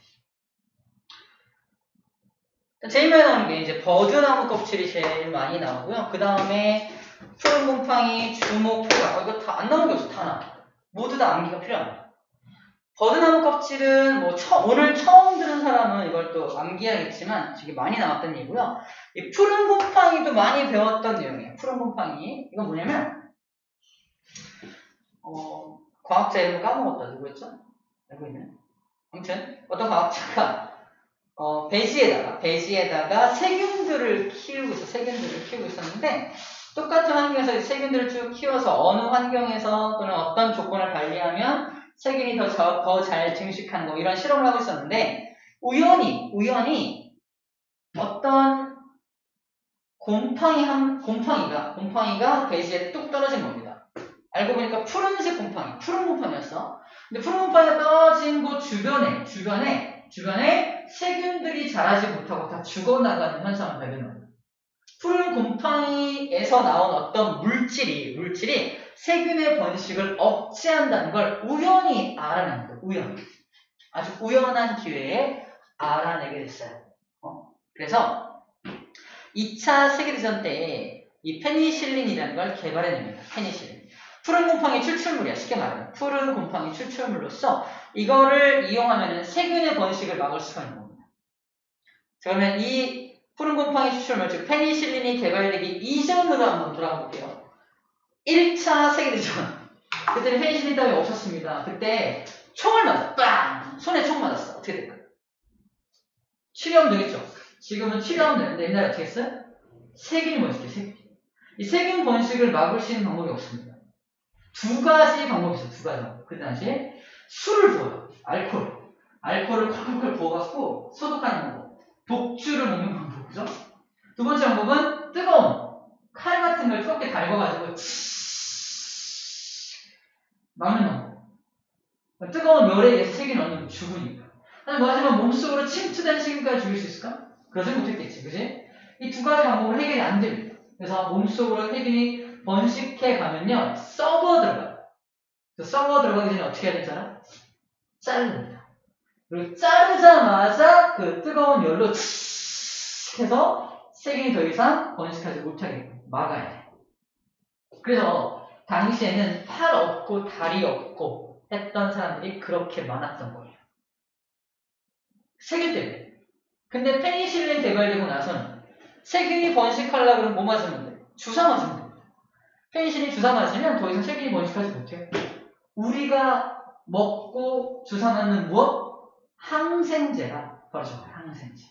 제일 많이 나오는 게 이제 버드나무 껍질이 제일 많이 나오고요. 그 다음에 푸른 곰팡이, 주목, 호박. 이거 다 안 나오는 게 없어. 다 나. 모두 다 암기가 필요합니다. 버드나무 껍질은 오늘 처음 들은 사람은 이걸 또 암기하겠지만 되게 많이 나왔던 얘기고요. 이 푸른 곰팡이도 많이 배웠던 내용이에요. 푸른 곰팡이. 이건 뭐냐면 과학자 이름 까먹었다. 누구였죠? 알고 있나요? 아무튼 어떤 과학자가 배지에다가 세균들을 키우고 있었는데 똑같은 환경에서 세균들을 쭉 키워서 어느 환경에서 또는 어떤 조건을 관리하면 세균이 더 잘 증식하는 거 이런 실험을 하고 있었는데 우연히 어떤 곰팡이가 배지에 뚝 떨어진 겁니다. 알고 보니까 푸른 곰팡이였어. 근데 푸른 곰팡이가 떨어진 곳 주변에 주변에 세균들이 자라지 못하고 다 죽어나가는 현상을 발견합니다. 푸른 곰팡이에서 나온 어떤 물질이 세균의 번식을 억제한다는 걸 우연히 알아낸 거예요. 우연히. 아주 우연한 기회에 알아내게 됐어요. 그래서 2차 세계대전 때 이 페니실린이라는 걸 개발해냅니다. 페니실린. 푸른 곰팡이 추출물이야. 쉽게 말하면. 푸른 곰팡이 추출물로서 이거를 이용하면 세균의 번식을 막을 수가 있는 겁니다. 그러면 이 푸른 곰팡이 추출물, 즉 페니실린이 개발되기 이전으로 한번 돌아가 볼게요. 1차 세계대전. 그때는 페니실린 따위 없었습니다. 그때 총을 맞았어. 빵! 손에 총 맞았어. 어떻게 될까요? 치료하면 되겠죠. 지금은 치료하면 되는데 옛날에 어떻게 했어요? 세균이 번식해, 세균. 이 세균 번식을 막을 수 있는 방법이 없습니다. 두 가지 방법이 있어요. 두 가지 방법. 그 당시에 술을 부어요. 알코올을 콸콸콸 부어갖고 소독하는 방법. 독주를 먹는 방법. 그죠? 두 번째 방법은 뜨거운 칼 같은 걸 뜨겁게 달궈가지고 막는 방법. 뜨거운 열에 의해서 세균이 어느 죽으니까. 하지만 몸속으로 침투된 세균까지 죽일 수 있을까? 그러지 못했겠지. 그지? 이 두 가지 방법으로 해결이 안 됩니다. 그래서 몸속으로 세균이 번식해 가면요. 썩어 들어가요. 썩어 들어가기 전에 어떻게 해야 되잖아? 자릅니다. 그리고 자르자마자 그 뜨거운 열로 해서 세균이 더 이상 번식하지 못하게 막아야 돼. 그래서 당시에는 팔 없고 다리 없고 했던 사람들이 그렇게 많았던 거예요. 세균 때문에. 근데 페니실린 개발되고 나서는 세균이 번식하려고 그러면 뭐 맞으면 돼? 주사 맞으면 돼. 페니실린 주사 맞으면 더 이상 세균이 번식하지 못해요. 우리가 먹고 주사 맞는 무엇? 항생제가 바로 저거예요. 항생제.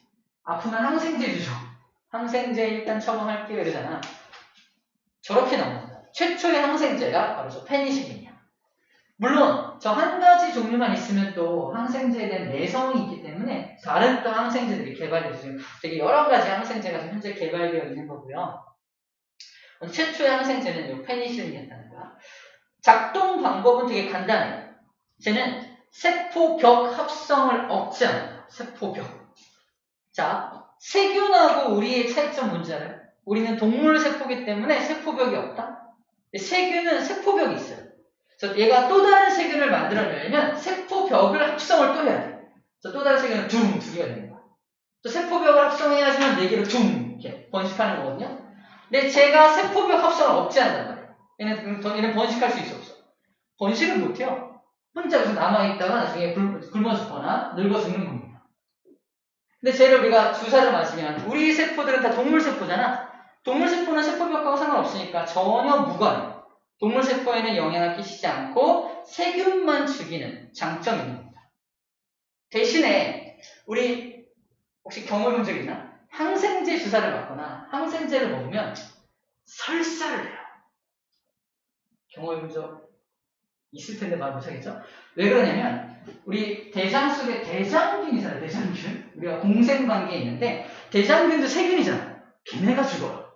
아프면 항생제 주죠. 항생제 일단 처방할게요 이러잖아. 저렇게 나옵니다. 최초의 항생제가 바로 저 페니실린이야. 물론 저 한 가지 종류만 있으면 또 항생제에 대한 내성이 있기 때문에 다른 또 항생제들이 개발돼서 되게 여러 가지 항생제가 현재 개발되어 있는 거고요. 최초의 항생제는 이 페니실린이었다는 거야. 작동 방법은 되게 간단해요. 쟤는 세포벽 합성을 억제합니다. 세포벽. 자, 세균하고 우리의 차이점 뭔지 알아요? 우리는 동물 세포이기 때문에 세포벽이 없다. 세균은 세포벽이 있어요. 그래서 얘가 또 다른 세균을 만들어내려면 세포벽을 합성을 또 해야 돼. 그래서 또 다른 세균은 두 개가 되는 거야. 또 세포벽을 합성해야지만 4개로 이렇게 번식하는 거거든요. 근데 제가 세포벽 합성을 억제한단 말이에요. 얘는 번식할 수 있어 없어? 번식을 못해요. 혼자 여기서 남아있다가 나중에 굶어 죽거나 늙어 죽는 겁니다. 근데 쟤를 우리가 주사를 맞으면 우리 세포들은 다 동물 세포잖아. 동물 세포는 세포벽하고 상관없으니까 전혀 무관해요. 동물 세포에는 영향을 끼치지 않고 세균만 죽이는 장점이 있는 겁니다. 대신에 우리 혹시 경험해 본 적 있나? 항생제 주사를 맞거나 항생제를 먹으면 설사를 해요. 경험해 본 적 있을 텐데 말 못하겠죠? 왜 그러냐면 우리 대장 속에 대장균이 있어요. 대장균. 우리가 공생관계에 있는데 대장균도 세균이잖아. 걔네가 죽어요.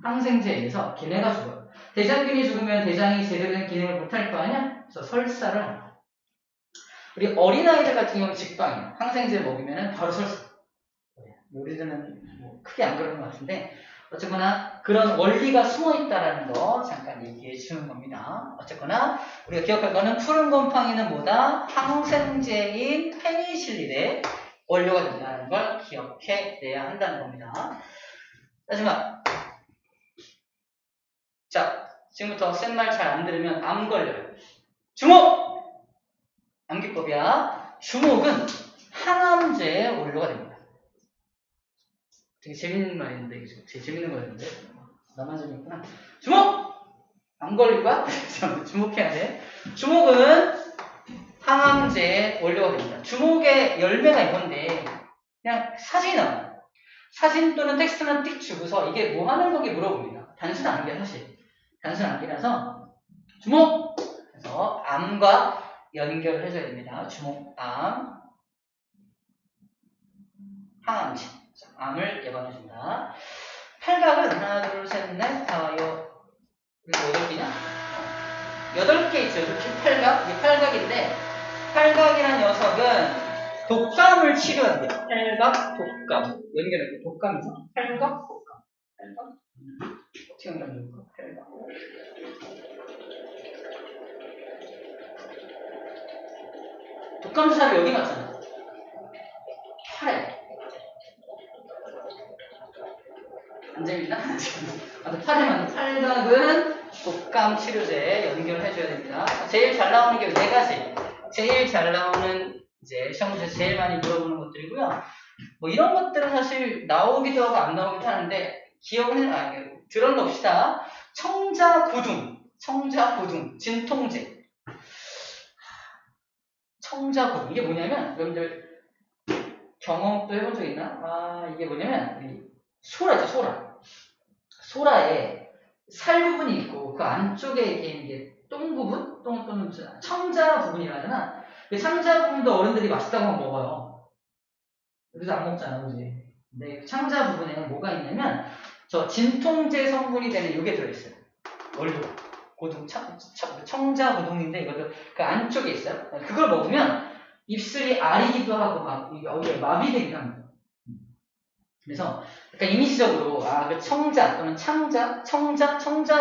항생제에 의해서 걔네가 죽어요. 대장균이 죽으면 대장이 제대로 된 기능을 못할 거 아니야? 그래서 설사를 합니다. 우리 어린아이들 같은 경우는 직방이에요. 항생제 먹으면 바로 설사. 우리들은 뭐 크게 안 그러는 것 같은데 어쨌거나 그런 원리가 숨어있다는 거 잠깐 얘기해 주는 겁니다. 어쨌거나 우리가 기억할 거는 푸른 곰팡이는 뭐다? 항생제인 페니실린의 원료가 된다는 걸 기억해내야 한다는 겁니다. 마지막. 자, 지금부터 센 말 잘 안 들으면 암 걸려요. 주목! 암기법이야. 주목은 항암제의 원료가 됩니다. 되게 재밌는 말인데, 되게 재밌는 거였는데. 나만 재밌구나. 주목! 안 걸릴 거야? 주목해야 돼. 주목은 항암제의 원료가 됩니다. 주목의 열매가 이건데, 그냥 사진이 나와요. 사진 또는 텍스트만 띡 주고서 이게 뭐 하는 거기 물어봅니다. 단순 암기야, 사실. 단순 암기라서, 주목! 그래서 암과 연결을 해줘야 됩니다. 주목암, 항암제. 암을 예방해준다. 팔각은 하나, 둘, 셋, 넷, 다, 그리고 8개냐? 8개 있죠. 이렇게 팔각. 이게 팔각인데, 팔각이란 녀석은 독감을 치료한대요. 팔각, 독감. 연결해서 독감이죠? 팔각, 독감. 팔각? 어떻게 연결해볼까? 팔각. 독감 주사를 여기 맞잖아. 팔에. 안 재밌나? 팔에 맞는 팔각은 독감 치료제에 연결해줘야 됩니다. 제일 잘 나오는 게 4가지. 제일 잘 나오는 이제 시험 문제 제일 많이 물어보는 것들이고요. 뭐 이런 것들은 사실 나오기도 하고 안 나오기도 하는데 기억은 들어놓읍시다. 청자고둥, 진통제. 청자고둥 이게 뭐냐면 여러분들 경험도 해본 적 있나? 이게 뭐냐면 소라죠, 소라에 살 부분이 있고 그 안쪽에 이게 똥 부분, 또는 청자 부분이라 하잖아. 그 청자 부분도 어른들이 맛있다고 먹어요. 그래서 안 먹잖아, 그지? 근데 그 청자 부분에 뭐가 있냐면 저 진통제 성분이 되는 이게 들어있어요. 원료 고둥, 청자 고둥인데 이것도 그 안쪽에 있어요. 그걸 먹으면 입술이 아리기도 하고 막 마비되기도 합니다. 그래서 약간 이미지적으로 그 청자 또는 청자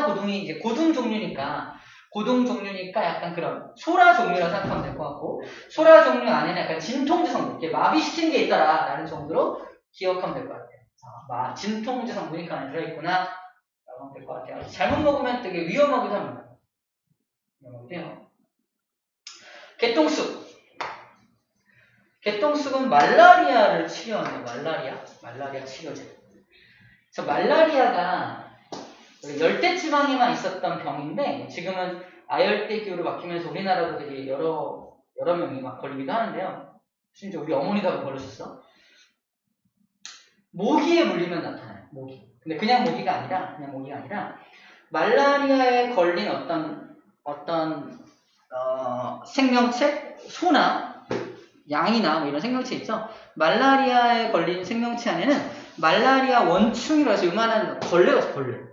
고둥이 이제 고둥 종류니까 약간 그런 소라 종류라고 생각하면 될 것 같고, 소라 종류 안에는 약간 진통제 성분, 이렇게 마비시키는 게 있더라라는 정도로 기억하면 될 것 같아요. 진통제 성분이 그 안에 들어있구나 라고 하면 될 것 같아요. 잘못 먹으면 되게 위험하기도 합니다. 개똥쑥은 말라리아를 치료하는 말라리아 치료제. 그래서 말라리아가 열대지방에만 있었던 병인데 지금은 아열대 기후로 바뀌면서 우리나라도 되게 여러 명이 막 걸리기도 하는데요. 심지어 우리 어머니도 걸렸었어. 모기에 물리면 나타나요. 모기. 근데 그냥 모기가 아니라 말라리아에 걸린 어떤 생명체, 소나 양이나 뭐 이런 생명체 있죠. 말라리아에 걸린 생명체 안에는 말라리아 원충이라고 해서 요만한 벌레가 있어, 벌레.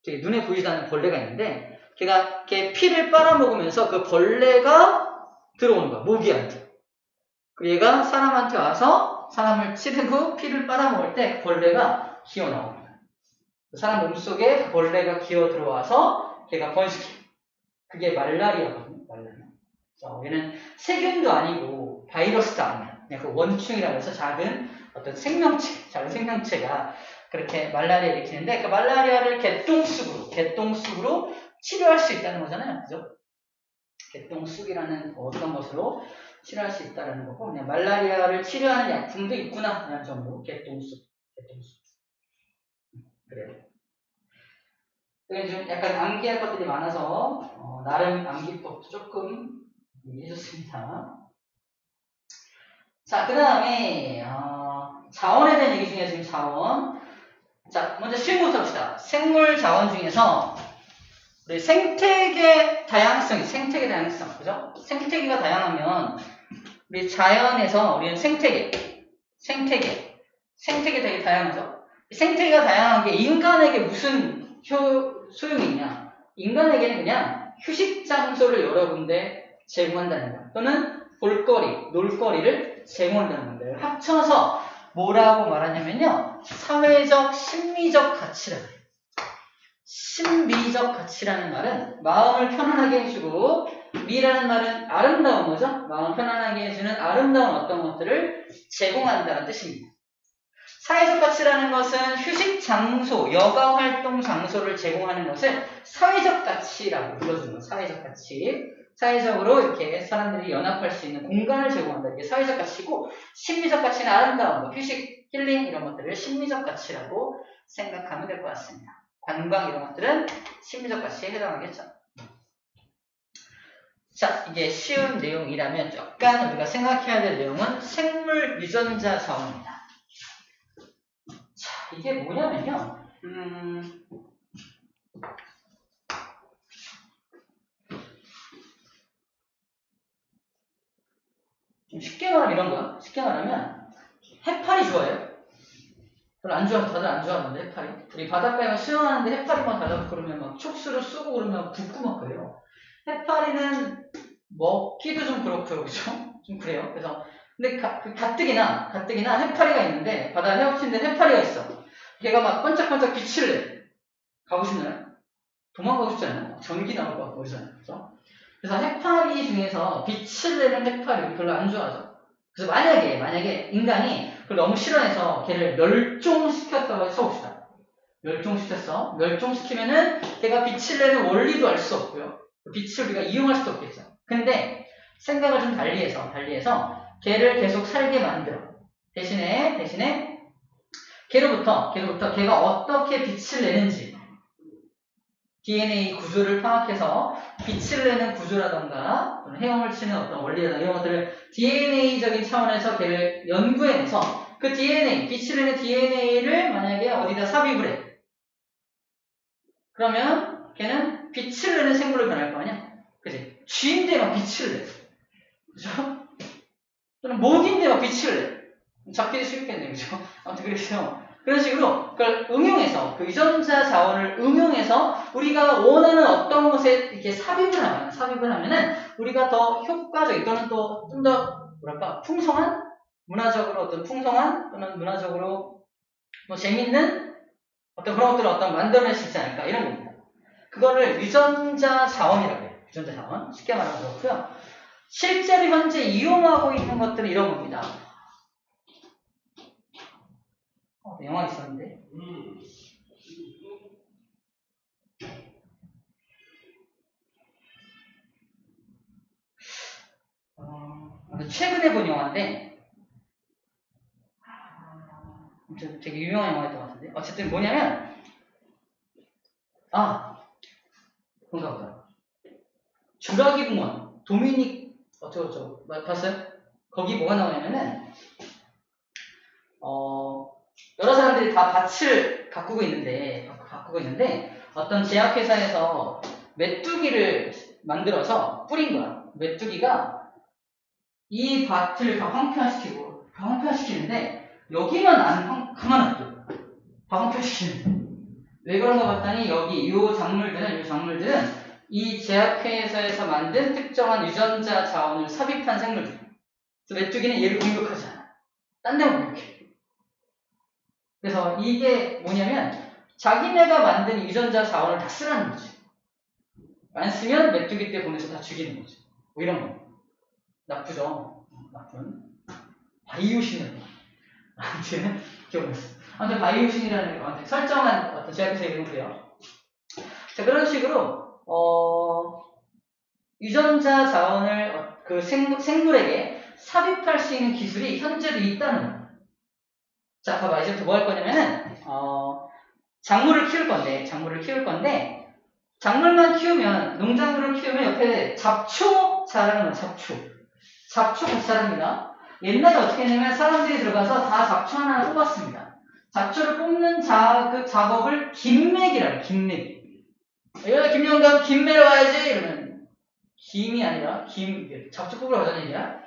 눈에 보이지 않는 벌레가 있는데 걔가 피를 빨아먹으면서 그 벌레가 들어오는 거야, 모기한테. 그리고 얘가 사람한테 와서 사람을 찌른 후 피를 빨아먹을 때 벌레가 기어 나옵니다. 사람 몸속에 벌레가 기어 들어와서 걔가 번식해. 그게 말라리아거든요. 얘는 세균도 아니고 바이러스도 아니야. 그냥 그 원충이라고 해서 작은 생명체가 그렇게 말라리아를 일으키는데 그 말라리아를 개똥쑥으로 치료할 수 있다는 거잖아요. 그죠? 개똥쑥이라는 어떤 것으로 치료할 수 있다는 거고, 그냥 말라리아를 치료하는 약품도 있구나 라는 정도. 개똥쑥. 그래요. 좀 약간 암기할 것들이 많아서 나름 암기법도 조금 해줬습니다. 자, 그 다음에 자원에 대한 얘기 중에 지금 자원. 자, 먼저 쉬운 것부터 합시다. 생물 자원 중에서 우리 생태계 다양성, 그죠? 생태계가 다양하면 우리 자연에서 우리는 생태계 되게 다양하죠. 생태계가 다양한 게 인간에게 무슨 소용이 있냐? 인간에게는 그냥 휴식 장소를 여러 군데 제공한다는 거, 또는 볼거리, 놀거리를 제공한다는 건데 합쳐서 뭐라고 말하냐면요, 사회적, 심미적 가치라고 해요. 심미적 가치라는 말은 마음을 편안하게 해주고, 미라는 말은 아름다운 거죠. 마음 편안하게 해주는 아름다운 어떤 것들을 제공한다는 뜻입니다. 사회적 가치라는 것은 휴식 장소, 여가 활동 장소를 제공하는 것을 사회적 가치라고 불러주는 거예요. 사회적 가치. 사회적으로 이렇게 사람들이 연합할 수 있는 공간을 제공한다. 이게 사회적 가치고, 심리적 가치는 아름다운 거, 휴식, 힐링 이런 것들을 심리적 가치라고 생각하면 될 것 같습니다. 관광 이런 것들은 심리적 가치에 해당하겠죠. 자, 이게 쉬운 내용이라면 약간 우리가 생각해야 될 내용은 생물 유전자 자원입니다. 자, 이게 뭐냐면요. 좀 쉽게 말하면 이런 거야. 쉽게 말하면 해파리 좋아해요? 별로 안 좋아하고 다들 안 좋아하는데 해파리. 우리 바닷가에 가서 수영하는데 해파리만 달라고 그러면 막 촉수를 쏘고 그러면 붓고 막 그래요. 해파리는 먹기도 좀 그렇고요, 그죠? 좀 그래요. 그래서 근데 가뜩이나 해파리가 있는데, 바다에 헤엄치는데 해파리가 있어. 걔가 막 반짝반짝 빛을 내. 가고 싶나요? 도망가고 싶지 않아요? 전기 나올 것 같고 그러잖아요. 그래서 해파리 중에서 빛을 내는 해파리 별로 안 좋아하죠. 그래서 만약에 인간이 그걸 너무 싫어해서 걔를 멸종시켰다고 써봅시다. 멸종시키면은 걔가 빛을 내는 원리도 알 수 없고요. 빛을 우리가 이용할 수도 없겠죠. 근데 생각을 좀 달리해서 걔를 계속 살게 만들어. 대신에 걔로부터 걔가 어떻게 빛을 내는지 DNA 구조를 파악해서 빛을 내는 구조라던가 헤엄을 치는 어떤 원리라던가 이런 것들을 DNA적인 차원에서 걔를 연구해내서 그 DNA, 빛을 내는 DNA를 만약에 어디다 삽입을 해. 그러면 걔는 빛을 내는 생물로 변할 거 아니야? 그치? 쥐인데 막 빛을 내. 그죠? 또는 모기인데 막 빛을 내. 잡기도 쉽겠네. 그죠? 아무튼 그래서 그런 식으로 그걸 응용해서 그 유전자 자원을 응용해서 우리가 원하는 어떤 것에 이렇게 삽입을 하면은 우리가 더 효과적인 또는 또 좀 더 풍성한 문화적으로 또는 문화적으로 뭐 재밌는 어떤 그런 것들을 만들어낼 수 있지 않을까 이런 겁니다. 그거를 유전자 자원이라고 해요. 유전자 자원 쉽게 말하면 그렇고요. 실제로 현재 이용하고 있는 것들은 이런 겁니다. 영화 있었는데. 최근에 본 영화인데, 되게 유명한 영화였던 것 같은데. 어쨌든 뭐냐면, 그런가 보다. 주라기 공원, 도미닉, 어쩌고저쩌고, 봤어요? 거기 뭐가 나오냐면은, 여러 사람들이 다 밭을 가꾸고 있는데, 어떤 제약회사에서 메뚜기를 만들어서 뿌린 거야. 메뚜기가 이 밭을 다 황폐화시키는데, 여기만 안 가만 놔둬. 다 황폐화시키는데. 왜 그런가 봤더니, 이 작물들은 이 제약회사에서 만든 특정한 유전자 자원을 삽입한 생물들. 그래서 메뚜기는 얘를 공격하지 않아. 딴 데만 공격해. 그래서 이게 뭐냐면 자기네가 만든 유전자 자원을 다 쓰라는 거지. 안 쓰면 메뚜기 때 보내서 다 죽이는 거지. 뭐 이런 거. 나쁘죠? 나쁜. 바이오신이라는 거. 아무튼 기억났어. 아무튼 바이오신이라는 거. 설정한 어떤 제약회사 이름이고요. 자, 그런 식으로 유전자 자원을 그 생물에게 삽입할 수 있는 기술이 현재도 있다는 거예요. 자, 봐봐. 이제부터 뭐 할 거냐면은, 작물을 키울 건데, 작물만 키우면, 농작물을 키우면 옆에 잡초 자라는 거야, 잡초 같이 자랍니다. 옛날에 어떻게 했냐면 사람들이 들어가서 다 잡초 하나 뽑았습니다. 잡초를 뽑는 그 작업을 김매기라고 해요, 김매기. 여기다 김영감 김매러 가야지! 이러면, 김이 아니라, 잡초 뽑으러 가자는 얘기야.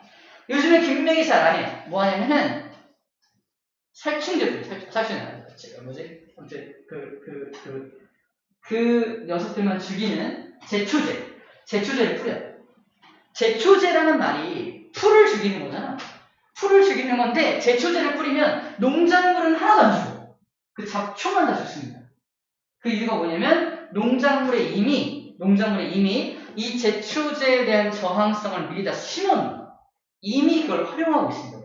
요즘에 김매기 잘 안 해요. 뭐 하냐면은, 살충제들, 뭐지? 아무튼, 그 녀석들만 죽이는 제초제를 뿌려요. 제초제라는 말이 풀을 죽이는 거잖아. 풀을 죽이는 건데, 제초제를 뿌리면 농작물은 하나도 안 죽어. 그 잡초만 다 죽습니다. 그 이유가 뭐냐면, 농작물에 이미 이 제초제에 대한 저항성을 미리 다 심어놓은 거야. 이미 그걸 활용하고 있습니다.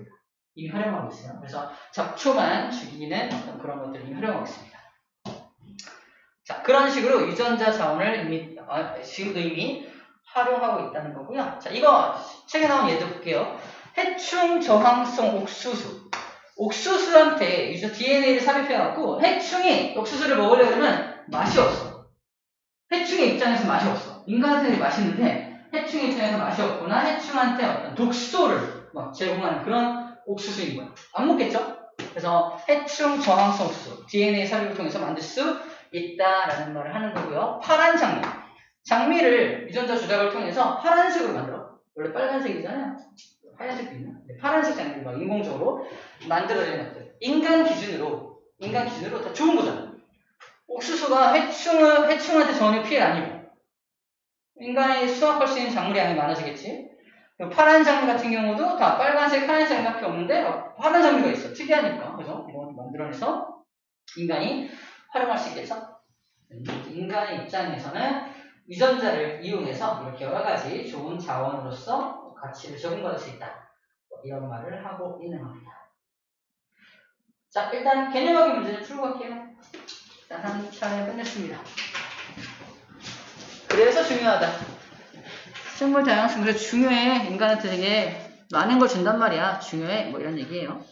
이미 활용하고 있어요. 그래서 잡초만 죽이는 어떤 그런 것들을 이미 활용하고 있습니다. 자, 그런 식으로 유전자 자원을 지금도 이미 활용하고 있다는 거고요. 자, 이거 책에 나온 예도 볼게요. 해충 저항성 옥수수한테 DNA를 삽입해갖고 해충이 옥수수를 먹으려고 하면 맛이 없어. 해충의 입장에서 맛이 없어. 인간한테는 맛있는데 해충의 입장에서 맛이 없거나 해충한테 어떤 독소를 제공하는 그런 옥수수인 거야. 안 먹겠죠? 그래서 해충 저항성 옥수수, DNA 삽입을 통해서 만들 수 있다라는 말을 하는 거고요. 파란 장미를 유전자 조작을 통해서 파란색으로 만들어. 원래 빨간색이잖아요. 하얀색도 있나? 파란색 장미를 막 인공적으로 만들어내는 것들. 인간 기준으로 다 좋은 거잖아. 옥수수가 해충한테 전혀 피해를 안 입어. 인간이 수확할 수 있는 작물의 양이 많아지겠지? 파란 장미 같은 경우도 다 빨간색, 하얀색밖에 없는데 파란 장미가 있어. 특이하니까. 그래서 이런 것도 만들어내서 인간이 활용할 수 있겠죠? 인간의 입장에서는 유전자를 이용해서 이렇게 여러 가지 좋은 자원으로서 가치를 적용받을 수 있다. 이런 말을 하고 있는 겁니다. 자, 일단 개념학의 문제를 풀고 갈게요. 일단 한 차례 끝냈습니다. 그래서 중요하다. 생물 다양성 그래서 중요해. 인간한테 되게 많은 걸 준단 말이야. 중요해. 뭐 이런 얘기예요.